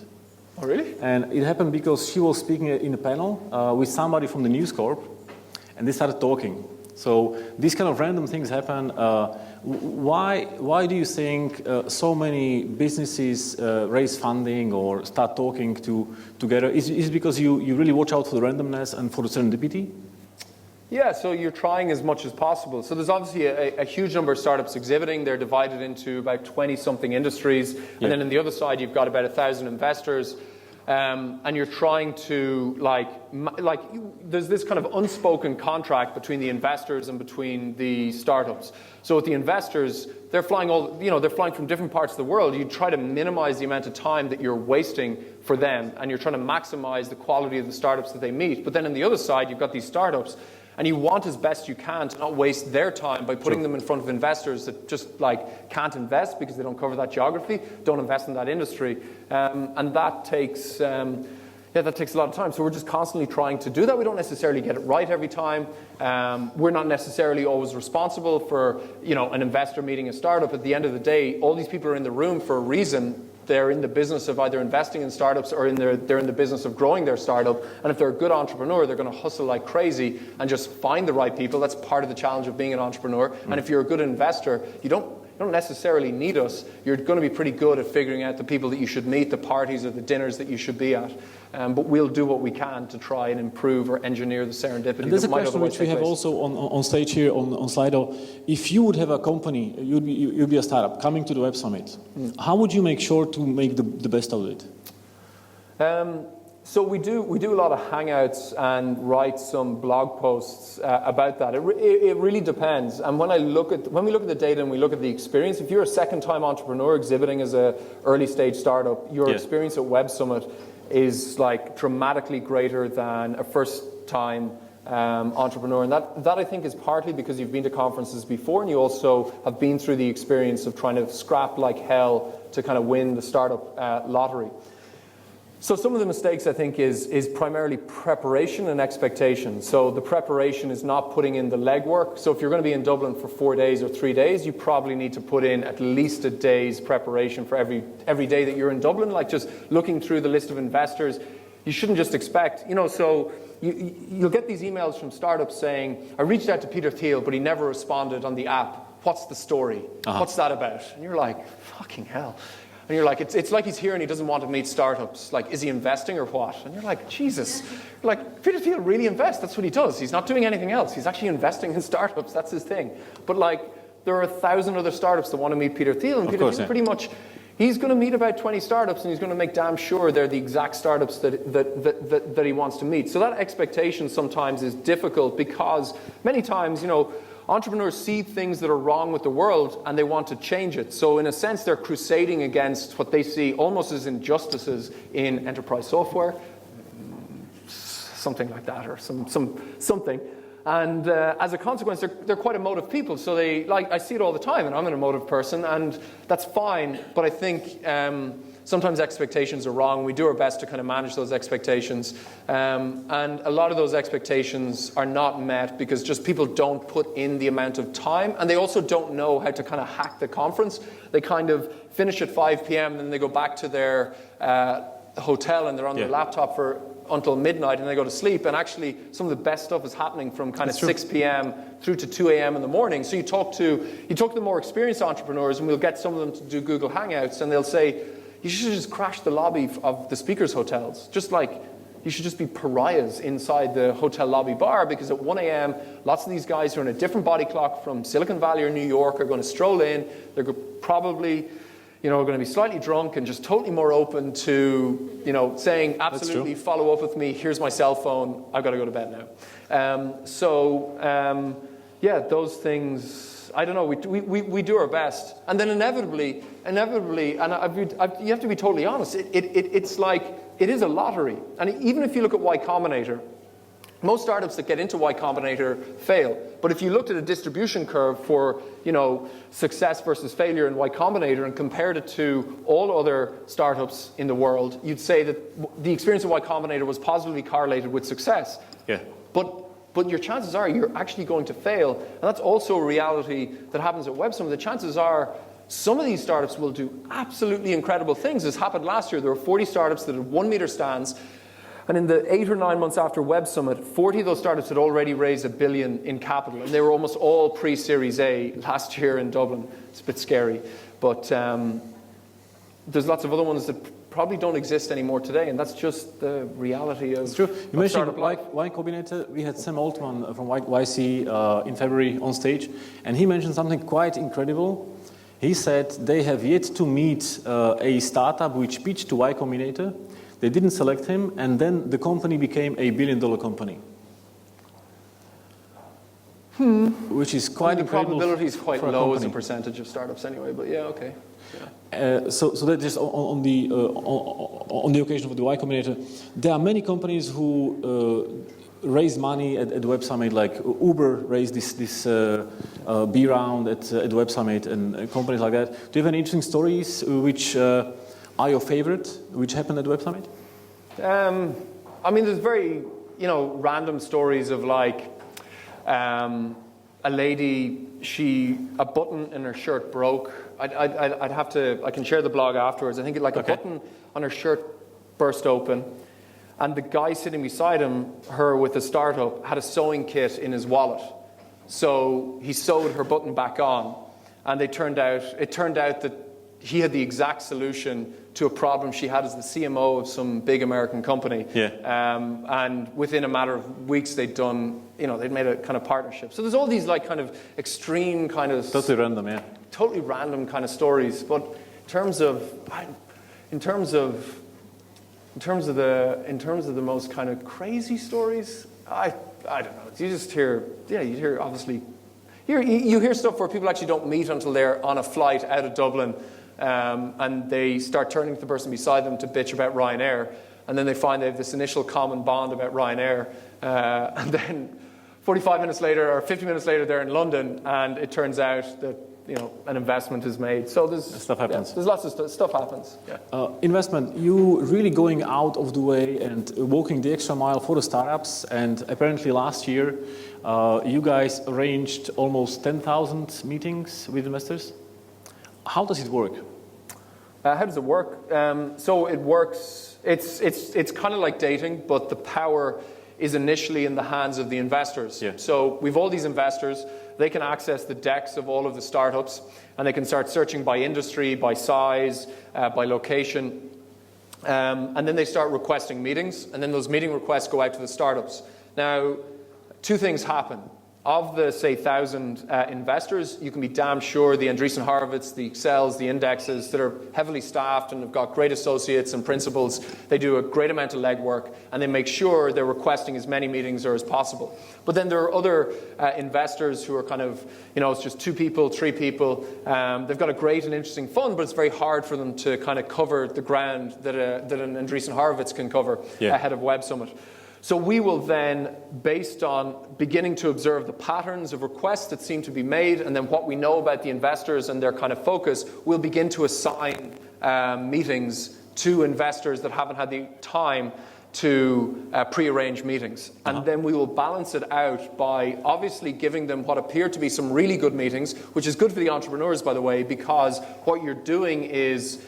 Oh, really? And it happened because she was speaking in a panel with somebody from the News Corp, and they started talking. So these kind of random things happen. Why do you think so many businesses raise funding or start talking together? Is it because you really watch out for the randomness and for the serendipity? Yeah, so you're trying as much as possible. So there's obviously a huge number of startups exhibiting. They're divided into about 20-something industries. Yeah. And then on the other side, you've got about 1,000 investors. And you're trying to, there's this kind of unspoken contract between the investors and between the startups. So with the investors, they're flying from different parts of the world. You try to minimize the amount of time that you're wasting for them, and you're trying to maximize the quality of the startups that they meet. But then on the other side, you've got these startups, and you want as best you can to not waste their time by putting them in front of investors that just can't invest because they don't cover that geography, don't invest in that industry, and that takes a lot of time. So we're just constantly trying to do that. We don't necessarily get it right every time. We're not necessarily always responsible for an investor meeting a startup. At the end of the day, all these people are in the room for a reason. They're in the business of either investing in startups or they're in the business of growing their startup. And if they're a good entrepreneur, they're going to hustle like crazy and just find the right people. That's part of the challenge of being an entrepreneur. And if you're a good investor, you don't necessarily need us. You're going to be pretty good at figuring out the people that you should meet, the parties or the dinners that you should be at. But we'll do what we can to try and improve or engineer the serendipity. And there's a question which we have also on stage here on Slido. If you would have a company, you'd be a startup coming to the Web Summit, how would you make sure to make the best of it? So we do a lot of hangouts and write some blog posts about that. It really depends. And when we look at the data and we look at the experience, if you're a second-time entrepreneur exhibiting as an early-stage startup, your experience at Web Summit is dramatically greater than a first-time entrepreneur. And that I think is partly because you've been to conferences before, and you also have been through the experience of trying to scrap like hell to kind of win the startup lottery. So some of the mistakes, I think, is primarily preparation and expectation. So the preparation is not putting in the legwork. So if you're going to be in Dublin for 4 days or 3 days, you probably need to put in at least a day's preparation for every day that you're in Dublin. Like just looking through the list of investors, you shouldn't just expect, so you'll get these emails from startups saying, I reached out to Peter Thiel, but he never responded on the app. What's the story? What's that about? And you're like, fucking hell. And you're like, it's like he's here and he doesn't want to meet startups. Like, is he investing or what? And you're like, Jesus. You're like, Peter Thiel really invests. That's what he does. He's not doing anything else. He's actually investing in startups. That's his thing. But like, there are 1,000 other startups that want to meet Peter Thiel. And Peter Thiel pretty much, he's going to meet about 20 startups and he's going to make damn sure they're the exact startups that he wants to meet. So that expectation sometimes is difficult because many times, entrepreneurs see things that are wrong with the world and they want to change it. So in a sense, they're crusading against what they see almost as injustices in enterprise software, something like that, or something. And as a consequence, they're quite emotive people. So I see it all the time, and I'm an emotive person, and that's fine. But I think sometimes expectations are wrong. We do our best to kind of manage those expectations. And a lot of those expectations are not met because just people don't put in the amount of time. And they also don't know how to kind of hack the conference. They kind of finish at 5 p.m. and then they go back to their hotel and they're on their laptop until midnight and they go to sleep. And actually, some of the best stuff is happening from kind of 6 p.m. through to 2 a.m. in the morning. So you talk to the more experienced entrepreneurs, and we'll get some of them to do Google Hangouts, and they'll say, you should just crash the lobby of the speakers' hotels. Just like, you should just be pariahs inside the hotel lobby bar, because at 1 a.m., lots of these guys who are in a different body clock from Silicon Valley or New York are going to stroll in. They're probably, going to be slightly drunk and just totally more open to, saying, absolutely, follow up with me. Here's my cell phone. I've got to go to bed now. Those things. I don't know, we do our best. And then inevitably, and you have to be totally honest, it's like, it is a lottery. And even if you look at Y Combinator, most startups that get into Y Combinator fail. But if you looked at a distribution curve for, success versus failure in Y Combinator and compared it to all other startups in the world, you'd say that the experience of Y Combinator was positively correlated with success. Yeah. But your chances are you're actually going to fail. And that's also a reality that happens at Web Summit. The chances are some of these startups will do absolutely incredible things. This happened last year. There were 40 startups that had 1 meter stands. And in the 8 or 9 months after Web Summit, 40 of those startups had already raised $1 billion in capital. And they were almost all pre-Series A last year in Dublin. It's a bit scary. But there's lots of other ones that probably don't exist anymore today, and that's just the reality of. It's true. You mentioned Y Combinator. We had Sam Altman from YC in February on stage, and he mentioned something quite incredible. He said they have yet to meet a startup which pitched to Y Combinator. They didn't select him, and then the company became a $1 billion company. Which is quite incredible. The probability is quite low as a percentage of startups anyway, but yeah, okay. Yeah. So that just on the occasion of the Y Combinator, there are many companies who raise money at Web Summit, like Uber raised this B round at Web Summit, and companies like that. Do you have any interesting stories which are your favorite, which happened at Web Summit? There's very random stories of like a lady, a button in her shirt broke. I can share the blog afterwards. I think a button on her shirt burst open, and the guy sitting beside her with the startup had a sewing kit in his wallet. So he sewed her button back on, and it turned out that he had the exact solution to a problem she had as the CMO of some big American company. Yeah. And within a matter of weeks, they'd made a kind of partnership. So there's all these like kind of extreme kind of totally random, yeah. Totally random kind of stories. But in terms of the most kind of crazy stories, I don't know. You just hear, you hear obviously, you hear stuff where people actually don't meet until they're on a flight out of Dublin. And they start turning to the person beside them to bitch about Ryanair, and then they find they have this initial common bond about Ryanair, And then 45 minutes later or 50 minutes later, they're in London, and it turns out that an investment is made. So there's stuff happens. there's lots of stuff happens. Yeah. Investment. You really going out of the way and walking the extra mile for the startups. And apparently last year, you guys arranged almost 10,000 meetings with investors. How does it work? How does it work? So it works. It's kind of like dating, but the power is initially in the hands of the investors. Yeah. So we've all these investors. They can access the decks of all of the startups, and they can start searching by industry, by size, by location. And then they start requesting meetings, and then those meeting requests go out to the startups. Now, two things happen. Of the, say, 1,000 investors, you can be damn sure the Andreessen Horowitz, the Excels, the Indexes that are heavily staffed and have got great associates and principals, they do a great amount of legwork, and they make sure they're requesting as many meetings as possible. But then there are other investors who are kind of, it's just 2 people, 3 people. They've got a great and interesting fund, but it's very hard for them to kind of cover the ground that an Andreessen Horowitz can cover ahead of Web Summit. So we will then, based on beginning to observe the patterns of requests that seem to be made, and then what we know about the investors and their kind of focus, we'll begin to assign meetings to investors that haven't had the time to pre-arrange meetings. And then we will balance it out by obviously giving them what appear to be some really good meetings, which is good for the entrepreneurs, by the way, because what you're doing is...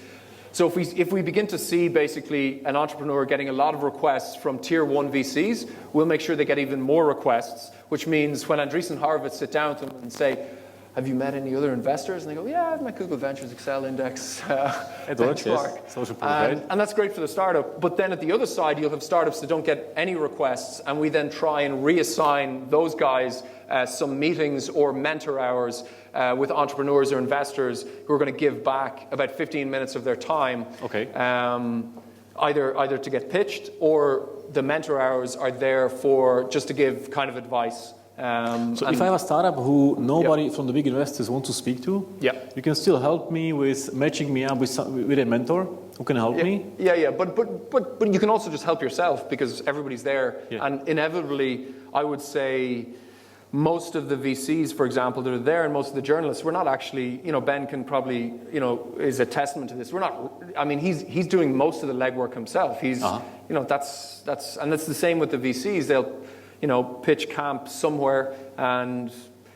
So if we begin to see basically an entrepreneur getting a lot of requests from tier 1 VCs, we'll make sure they get even more requests, which means when Andreessen Horowitz sit down with them and say, have you met any other investors? And they go, yeah, I've met Google Ventures, Excel Index, Benchmark. Yes. And that's great for the startup. But then at the other side, you'll have startups that don't get any requests, and we then try and reassign those guys some meetings or mentor hours with entrepreneurs or investors who are going to give back about 15 minutes of their time, either to get pitched, or the mentor hours are there for just to give kind of advice. So if I have a startup who nobody from the big investors want to speak to, you can still help me with matching me up with a mentor who can help me? Yeah, but you can also just help yourself because everybody's there. And inevitably, I would say most of the VCs, for example, that are there, and most of the journalists, we're not actually, Ben can probably, is a testament to this. We're not, I mean, he's doing most of the legwork himself. He's, that's the same with the VCs. They'll, pitch camp somewhere, and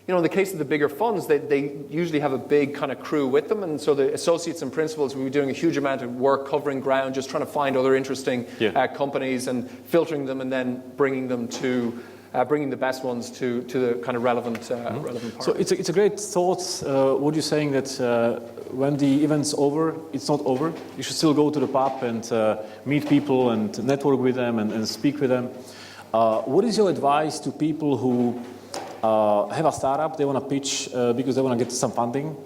in the case of the bigger funds, they usually have a big kind of crew with them, and so the associates and principals will be doing a huge amount of work covering ground, just trying to find other interesting companies and filtering them, and then bringing them to bringing the best ones to the kind of relevant part. So it's a great thought. What you're saying that when the event's over, it's not over. You should still go to the pub and meet people and network with them and speak with them. What is your advice to people who have a startup, they want to pitch because they want to get some funding,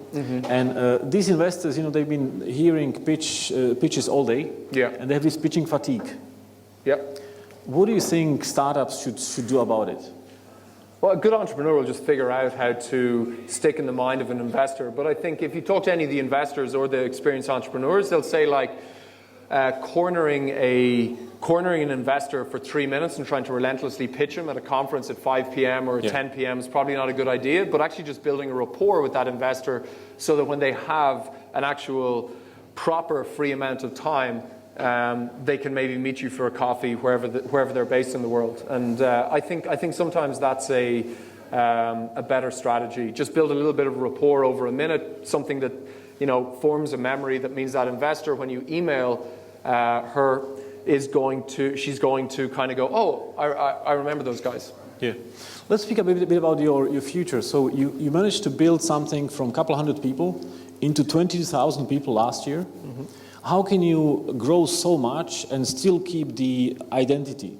and these investors, they've been hearing pitches all day, and they have this pitching fatigue. What do you think startups should do about it? Well, a good entrepreneur will just figure out how to stick in the mind of an investor. But I think if you talk to any of the investors or the experienced entrepreneurs, they'll say cornering an investor for 3 minutes and trying to relentlessly pitch him at a conference at 5 p.m. or 10 p.m. is probably not a good idea, but actually just building a rapport with that investor so that when they have an actual proper free amount of time, they can maybe meet you for a coffee wherever they're based in the world. And I think sometimes that's a better strategy. Just build a little bit of rapport over a minute, something that forms a memory that means that investor, when you email her, she's going to kind of go, oh, I remember those guys. Yeah. Let's speak a bit about your future. So you managed to build something from a couple hundred people into 20,000 people last year. How can you grow so much and still keep the identity?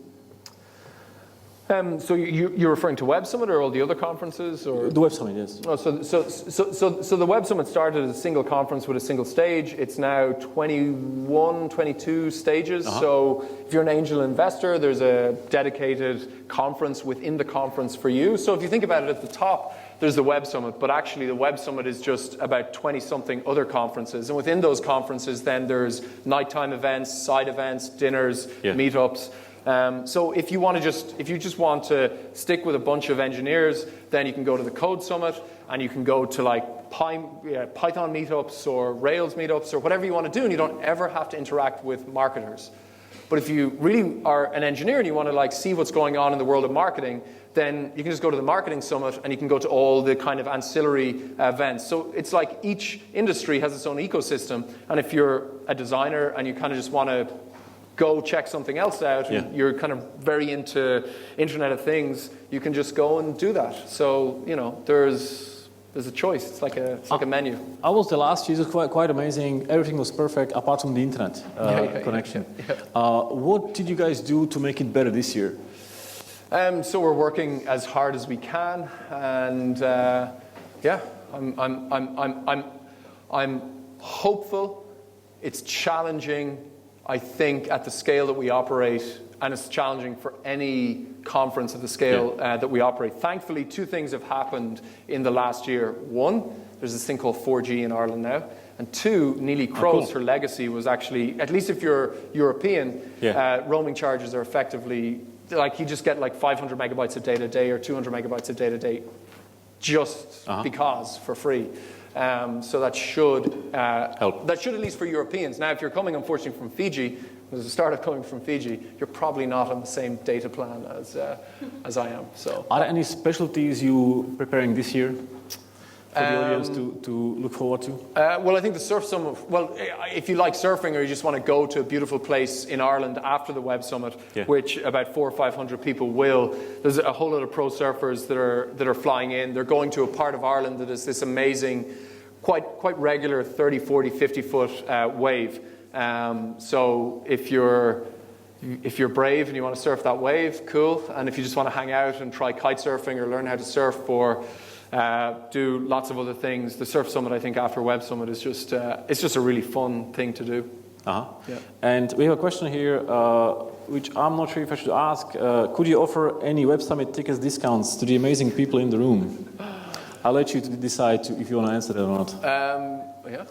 So you're referring to Web Summit or all the other conferences, or the Web Summit? Yes. Oh, so the Web Summit started as a single conference with a single stage. It's now 21, 22 stages. So if you're an angel investor, there's a dedicated conference within the conference for you. So if you think about it, at the top, there's the Web Summit, but actually the Web Summit is just about 20-something other conferences. And within those conferences, then there's nighttime events, side events, dinners, meetups. So if you just want to stick with a bunch of engineers, then you can go to the Code Summit, and you can go to like Python meetups or Rails meetups or whatever you want to do, and you don't ever have to interact with marketers. But if you really are an engineer and you want to like see what's going on in the world of marketing, then you can just go to the Marketing Summit and you can go to all the kind of ancillary events. So it's like each industry has its own ecosystem. And if you're a designer and you kind of just want to go check something else out, and you're kind of very into Internet of Things, you can just go and do that. So, you know, there's a choice. It's like a menu. I was the last year. It was quite amazing. Everything was perfect apart from the internet connection. What did you guys do to make it better this year? So we're working as hard as we can, and I'm hopeful. It's challenging, I think, at the scale that we operate, and it's challenging for any conference at the scale that we operate. Thankfully, two things have happened in the last year. One, there's this thing called 4G in Ireland now. And two, Neelie Kroes, her legacy was actually, at least if you're European, roaming charges are effectively, like you just get like 500 megabytes of data a day or 200 megabytes of data a day just because for free. So that should help. That should, at least for Europeans. Now, if you're coming, unfortunately, from Fiji, as a startup coming from Fiji, you're probably not on the same data plan as I am. So, are there any specialties you preparing this year for the audience to look forward to? Well, I think the Surf Summit. Well, if you like surfing or you just want to go to a beautiful place in Ireland after the Web Summit, which about 400 or 500 people will, there's a whole lot of pro surfers that are flying in. They're going to a part of Ireland that is this amazing, quite regular 30, 40, 50 foot wave. So if you're brave and you want to surf that wave, cool. And if you just want to hang out and try kite surfing or learn how to surf or do lots of other things, the Surf Summit, I think, after Web Summit is just it's just a really fun thing to do. And we have a question here, which I'm not sure if I should ask. Could you offer any Web Summit tickets discounts to the amazing people in the room? I'll let you to decide if you want to answer that or not.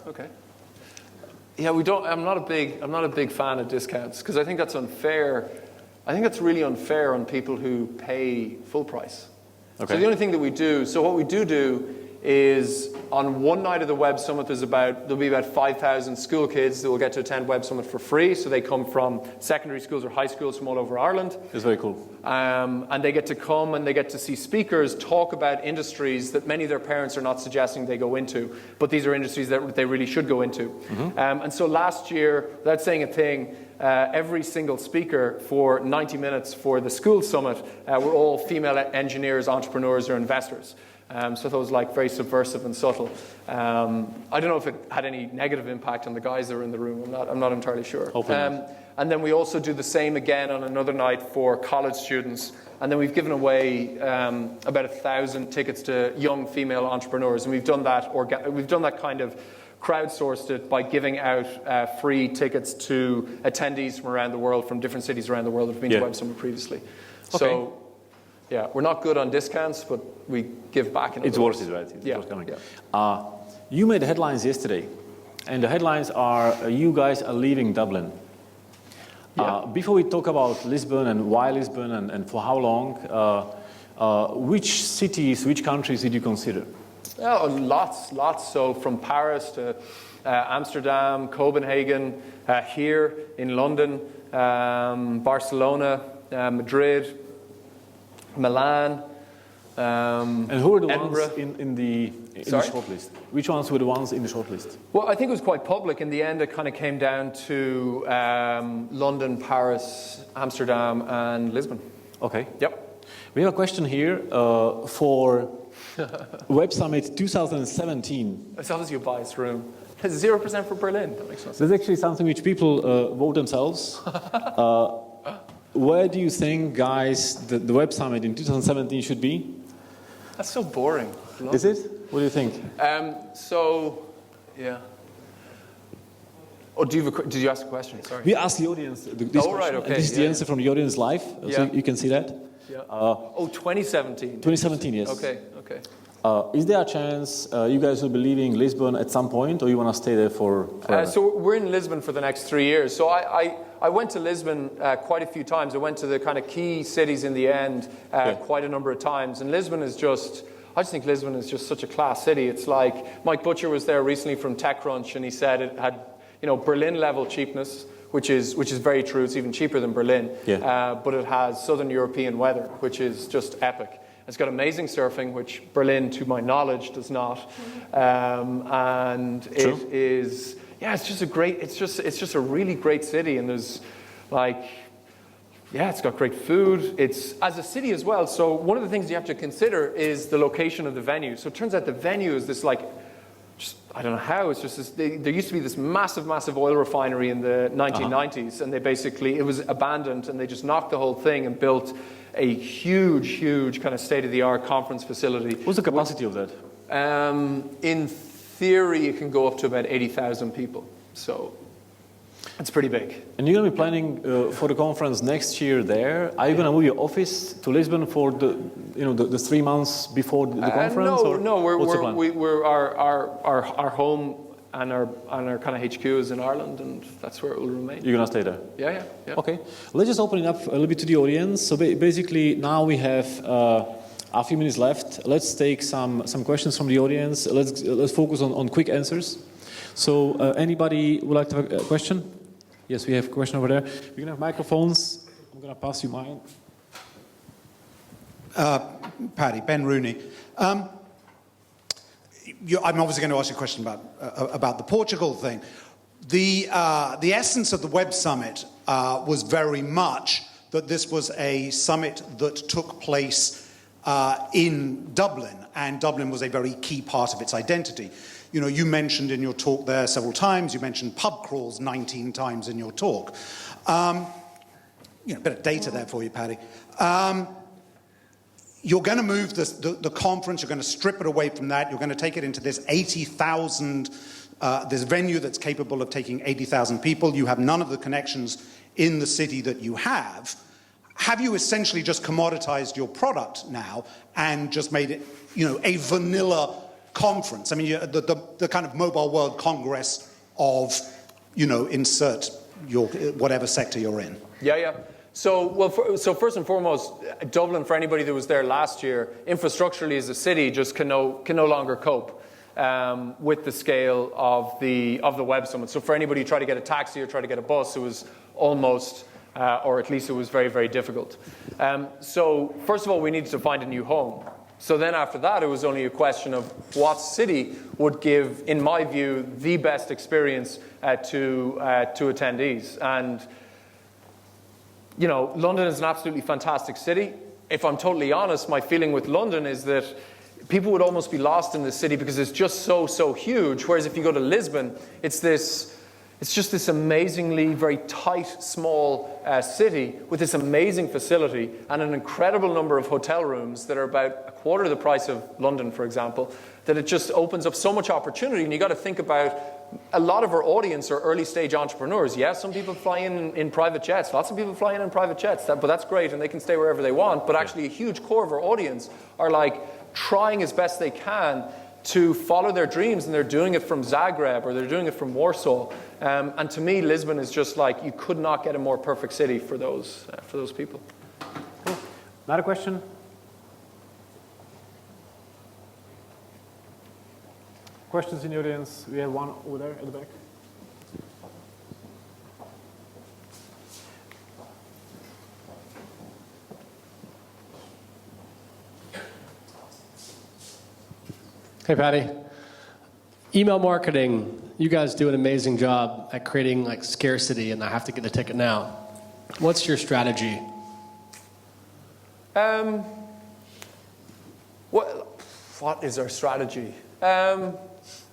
Okay. Yeah, we don't. I'm not a big fan of discounts because I think that's unfair. I think that's really unfair on people who pay full price. Okay. So the only thing that we do. So what we do is on one night of the Web Summit, there'll be about 5,000 school kids that will get to attend Web Summit for free. So they come from secondary schools or high schools from all over Ireland. It's very cool. And they get to come and they get to see speakers talk about industries that many of their parents are not suggesting they go into, but these are industries that they really should go into. And so last year, without saying a thing, every single speaker for 90 minutes for the school summit were all female engineers, entrepreneurs, or investors. So that was like very subversive and subtle. I don't know if it had any negative impact on the guys that were in the room. I'm not entirely sure. And then we also do the same again on another night for college students. And then we've given away about 1,000 tickets to young female entrepreneurs. And we've done that kind of crowdsourced it by giving out free tickets to attendees from around the world, from different cities around the world that have been to Web Summit previously. Okay. So, yeah, we're not good on discounts, but we give back. It's worth it, right? It's worth coming. You made headlines yesterday, and the headlines are you guys are leaving Dublin. Before we talk about Lisbon and why Lisbon and for how long, which cities, which countries did you consider? Oh, lots. So from Paris to Amsterdam, Copenhagen, here in London, Barcelona, Madrid, Milan, and who were the Edinburgh. Ones in the shortlist? Which ones were the ones in the shortlist? Well, I think it was quite public. In the end, it kind of came down to London, Paris, Amsterdam, and Lisbon. Okay. Yep. We have a question here for Web Summit 2017. It's obviously a biased room. It's 0% for Berlin. That makes no sense. There's actually something which people vote themselves. Where do you think, guys, the Web Summit in 2017 should be? That's so boring. Is it? What do you think? Oh, did you ask a question? Sorry. We asked the audience this question. Right, okay. And this is the answer from the audience live, so you can see that. 2017. 2017, yes. Okay. Is there a chance you guys will be leaving Lisbon at some point, or you want to stay there forever? So we're in Lisbon for the next 3 years. So I went to Lisbon quite a few times. I went to the kind of key cities in the end quite a number of times. And Lisbon is I just think Lisbon is just such a class city. It's like, Mike Butcher was there recently from TechCrunch, and he said it had, Berlin level cheapness, which is very true. It's even cheaper than Berlin. But it has Southern European weather, which is just epic. It's got amazing surfing, which Berlin, to my knowledge, does not. And True. it is, it's just a really great city. And there's it's got great food. It's as a city as well. So one of the things you have to consider is the location of the venue. So it turns out the venue is this I don't know how, it's just this, there used to be this massive oil refinery in the 1990s, and it was abandoned, and they just knocked the whole thing and built a huge kind of state-of-the-art conference facility. What's the capacity of that? In theory, it can go up to about 80,000 people. So it's pretty big. And you're going to be planning for the conference next year there. Are you going to move your office to Lisbon for the 3 months before the conference? We're our home and our kind of HQ is in Ireland, and that's where it will remain. You're going to stay there? Yeah. Okay. Let's just open it up a little bit to the audience. So basically, now we have a few minutes left. Let's take some questions from the audience. Let's focus on quick answers. So anybody would like to have a question? Yes, we have a question over there. We're going to have microphones. I'm going to pass you mine. Paddy, Ben Rooney. I'm obviously going to ask you a question about the Portugal thing. The essence of the Web Summit was very much that this was a summit that took place in Dublin, and Dublin was a very key part of its identity. You mentioned in your talk there several times, you mentioned pub crawls 19 times in your talk. A bit of data there for you, Paddy. You're going to move the conference, you're going to strip it away from that, you're going to take it into this 80,000, this venue that's capable of taking 80,000 people. You have none of the connections in the city that you have. Have you essentially just commoditized your product now and just made it, a vanilla conference? I mean, the kind of Mobile World Congress of, insert your whatever sector you're in. Yeah. So first and foremost, Dublin, for anybody that was there last year, infrastructurally as a city just can no longer cope with the scale of the Web Summit. So for anybody who tried to get a taxi or tried to get a bus, it was almost, or at least it was very, very difficult. So first of all, we needed to find a new home. So then after that, it was only a question of what city would give, in my view, the best experience to attendees. And, London is an absolutely fantastic city. If I'm totally honest, my feeling with London is that people would almost be lost in the city because it's just so huge. Whereas if you go to Lisbon, it's just this amazingly very tight, small city with this amazing facility and an incredible number of hotel rooms that are about a quarter of the price of London, for example, that it just opens up so much opportunity. And you got to think about a lot of our audience are early stage entrepreneurs. Yes, some people fly in private jets. Lots of people fly in private jets, but that's great and they can stay wherever they want. But actually a huge core of our audience are trying as best they can to follow their dreams, and they're doing it from Zagreb or they're doing it from Warsaw. And to me, Lisbon is just you could not get a more perfect city for those people. Cool. Another question? Questions in the audience? We have one over there at the back. Hey, Paddy. Email marketing, you guys do an amazing job at creating scarcity, and I have to get the ticket now. What's your strategy? What is our strategy?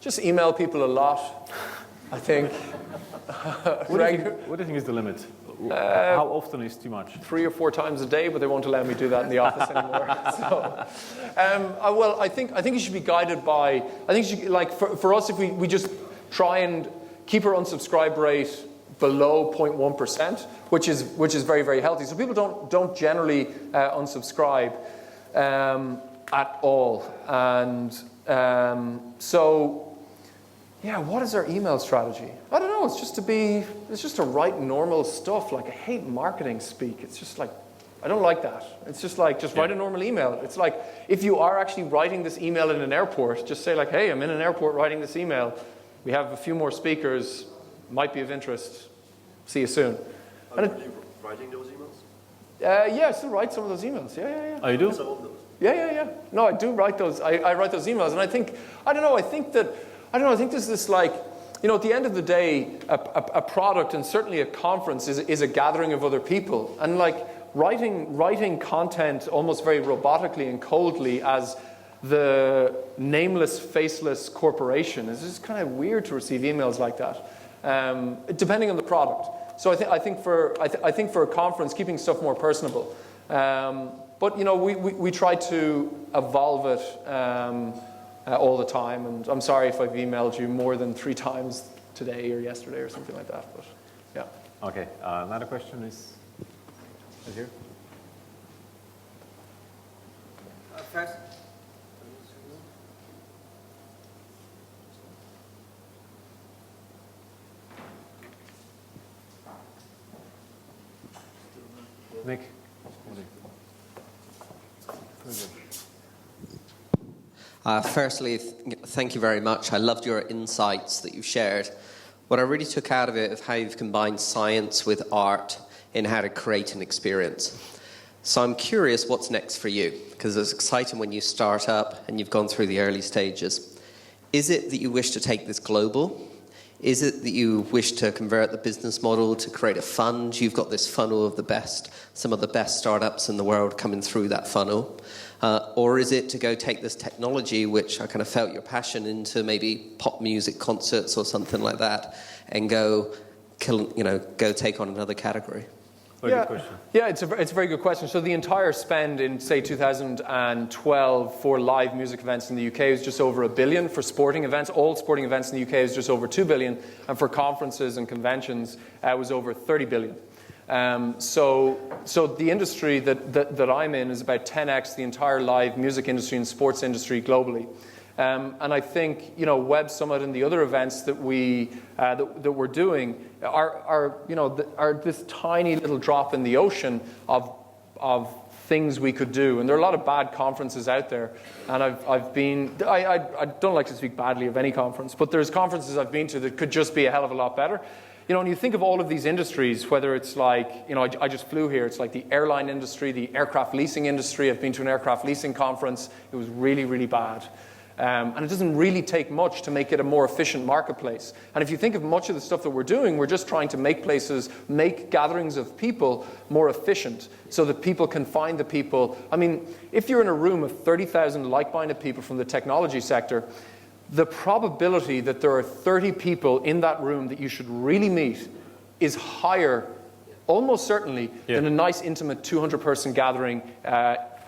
Just email people a lot, I think. What do you think is the limit? How often is too much? 3 or 4 times a day, but they won't allow me to do that in the office anymore. So, I think you should be guided by. I think you should, for us, if we just try and keep our unsubscribe rate below 0.1%, which is very, very healthy. So people don't generally unsubscribe. at all. And so, yeah, what is our email strategy? I don't know. It's just to write normal stuff. Like, I hate marketing speak. It's just like, I don't like that. It's just like, write a normal email. It's like, if you are actually writing this email in an airport, just say like, hey, I'm in an airport writing this email. We have a few more speakers, might be of interest. See you soon. Are you writing those emails? Yeah, I still write some of those emails. Yeah. Oh, you do? Some of those? Yeah. No, I do write those. I write those emails, and I think there's this like, at the end of the day, a product and certainly a conference is a gathering of other people, and like writing content almost very robotically and coldly as the nameless, faceless corporation is just kind of weird to receive emails like that, depending on the product. So I think for a conference, keeping stuff more personable. But we try to evolve it all the time. And I'm sorry if I've emailed you more than 3 times today or yesterday or something like that. But yeah. Okay. Another question is here. First. Nick. Firstly, thank you very much. I loved your insights that you shared. What I really took out of it is how you've combined science with art in how to create an experience. So I'm curious what's next for you, because it's exciting when you start up and you've gone through the early stages. Is it that you wish to take this global? Is it that you wish to convert the business model to create a fund? You've got this funnel of some of the best startups in the world coming through that funnel. Or is it to go take this technology, which I kind of felt your passion into, maybe pop music concerts or something like that, and go take on another category? Good question. Yeah, it's a very good question. So the entire spend in, say, 2012 for live music events in the UK was just over $1 billion. For sporting events, all sporting events in the UK is just over $2 billion. And for conferences and conventions, it was over $30 billion. So the industry that I'm in is about 10x the entire live music industry and sports industry globally. And I think Web Summit and the other events that we're doing are this tiny little drop in the ocean of things we could do. And there are a lot of bad conferences out there. And I don't like to speak badly of any conference, but there's conferences I've been to that could just be a hell of a lot better. When you think of all of these industries, whether it's like, I just flew here, it's like the airline industry, the aircraft leasing industry. I've been to an aircraft leasing conference. It was really, really bad. And it doesn't really take much to make it a more efficient marketplace. And if you think of much of the stuff that we're doing, we're just trying to make gatherings of people more efficient so that people can find the people. I mean, if you're in a room of 30,000 like-minded people from the technology sector, the probability that there are 30 people in that room that you should really meet is higher, almost certainly, than a nice, intimate 200-person gathering at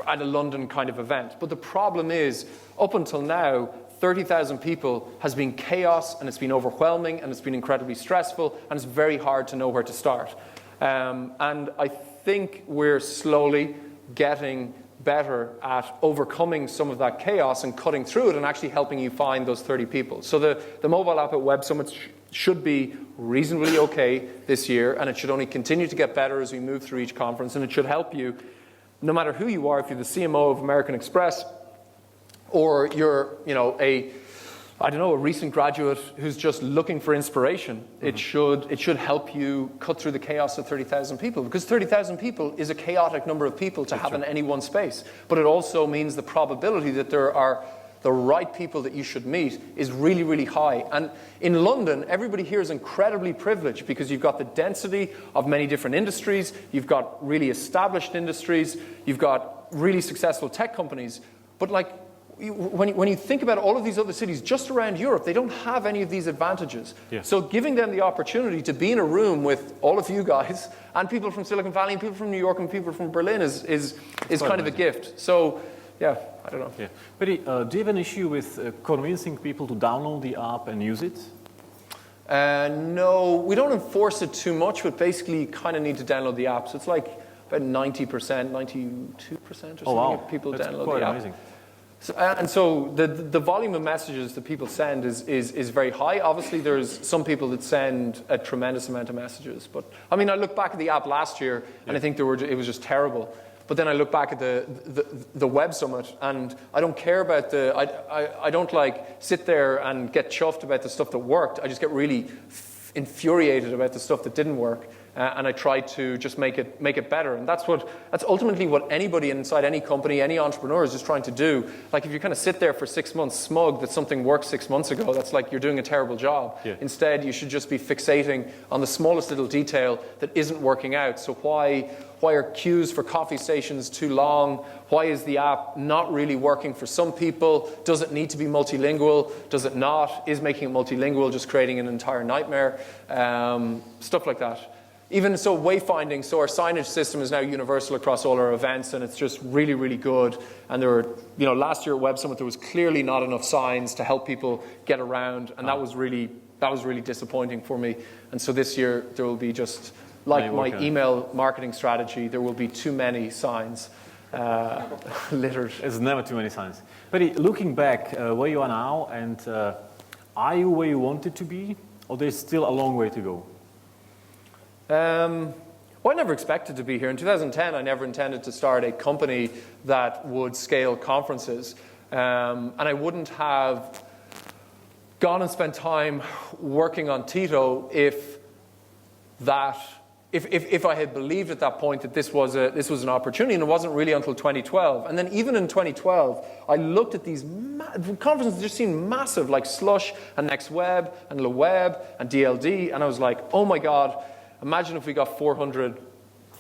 a London kind of event. But the problem is, up until now, 30,000 people has been chaos, and it's been overwhelming, and it's been incredibly stressful, and it's very hard to know where to start. And I think we're slowly getting better at overcoming some of that chaos and cutting through it and actually helping you find those 30 people. So the mobile app at Web Summit should be reasonably okay this year, and it should only continue to get better as we move through each conference, and it should help you no matter who you are, if you're the CMO of American Express, or you're, a recent graduate who's just looking for inspiration, it should help you cut through the chaos of 30,000 people, because 30,000 people is a chaotic number of people to have in any one space. But it also means the probability that there are the right people that you should meet is really, really high. And in London, everybody here is incredibly privileged because you've got the density of many different industries, you've got really established industries, you've got really successful tech companies. But when you think about all of these other cities just around Europe, they don't have any of these advantages. Yeah. So giving them the opportunity to be in a room with all of you guys and people from Silicon Valley and people from New York and people from Berlin is kind of a gift. So, yeah, I don't know. Yeah. Paddy, do you have an issue with convincing people to download the app and use it? No, we don't enforce it too much, but basically you kind of need to download the app. So it's like about 90%, 92% or something of people That's download quite the app. amazing. So, and so the volume of messages that people send is very high. Obviously, there's some people that send a tremendous amount of messages. But I mean, I look back at the app last year, and I think it was just terrible. But then I look back at the Web Summit, and I don't care about I don't like sit there and get chuffed about the stuff that worked. I just get really infuriated about the stuff that didn't work. And I try to just make it better. And that's ultimately what anybody inside any company, any entrepreneur is just trying to do. Like if you kind of sit there for 6 months smug that something worked 6 months ago, that's like you're doing a terrible job. Yeah. Instead, you should just be fixating on the smallest little detail that isn't working out. So why are queues for coffee stations too long? Why is the app not really working for some people? Does it need to be multilingual? Does it not? Is making it multilingual just creating an entire nightmare? Stuff like that. Even so, wayfinding, so our signage system is now universal across all our events, and it's just really, really good. And there were, last year at Web Summit, there was clearly not enough signs to help people get around, and that was really disappointing for me. And so this year, there will be just, like my email marketing strategy, there will be too many signs littered. There's never too many signs. But looking back, where you are now, and are you where you wanted to be, or there's still a long way to go? Well, I never expected to be here. In 2010, I never intended to start a company that would scale conferences. And I wouldn't have gone and spent time working on Tito if I had believed at that point that this was an opportunity. And it wasn't really until 2012. And then even in 2012, I looked at these conferences that just seemed massive, like Slush and NextWeb and LeWeb and DLD. And I was like, oh my God, imagine if we got 400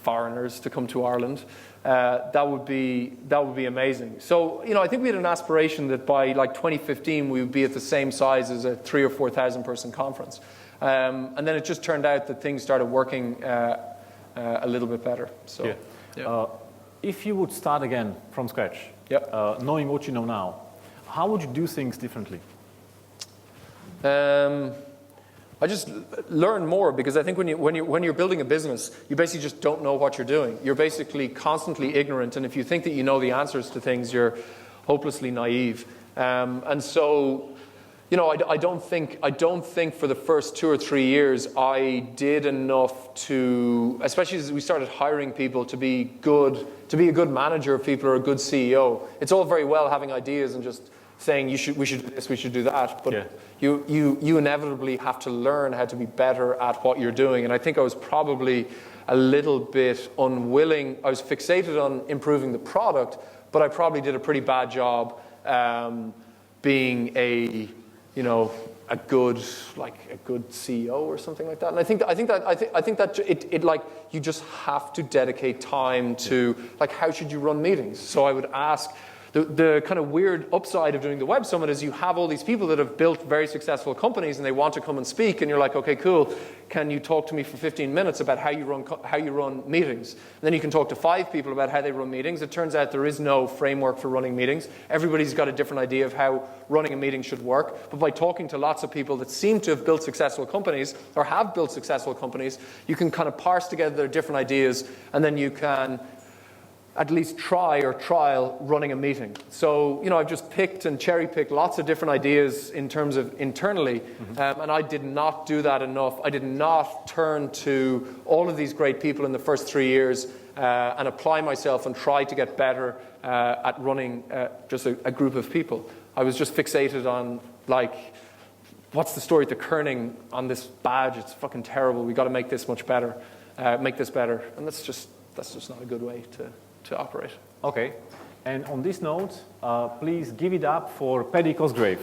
foreigners to come to Ireland. That would be amazing. So, I think we had an aspiration that by like 2015 we would be at the same size as a 3,000 or 4,000 person conference. And then it just turned out that things started working a little bit better. So, if you would start again from scratch, knowing what you know now, how would you do things differently? I just learn more, because I think when you're building a business, you basically just don't know what you're doing. You're basically constantly ignorant, and if you think that you know the answers to things, you're hopelessly naive. And so, I don't think for the first 2 or 3 years I did enough to, especially as we started hiring people to be a good manager of people or a good CEO. It's all very well having ideas and just saying we should do this, we should do that, but you inevitably have to learn how to be better at what you're doing. And I think I was probably a little bit unwilling. I was fixated on improving the product, but I probably did a pretty bad job being a good CEO or something like that. And I think that it like you just have to dedicate time to like, how should you run meetings? So I would ask. The kind of weird upside of doing the Web Summit is you have all these people that have built very successful companies and they want to come and speak, and you're like, okay, cool. Can you talk to me for 15 minutes about how you run meetings? And then you can talk to 5 people about how they run meetings. It turns out there is no framework for running meetings. Everybody's got a different idea of how running a meeting should work. But by talking to lots of people that seem to have built successful companies or have built successful companies, you can kind of parse together their different ideas, and then you can at least try or trial running a meeting. So, I've just picked and cherry-picked lots of different ideas in terms of internally, and I did not do that enough. I did not turn to all of these great people in the first 3 years and apply myself and try to get better at running just a group of people. I was just fixated on, like, what's the story at the Kerning on this badge? It's fucking terrible. We got to make this much better, make this better. And that's just not a good way to operate. Okay, and on this note, please give it up for Paddy Cosgrave.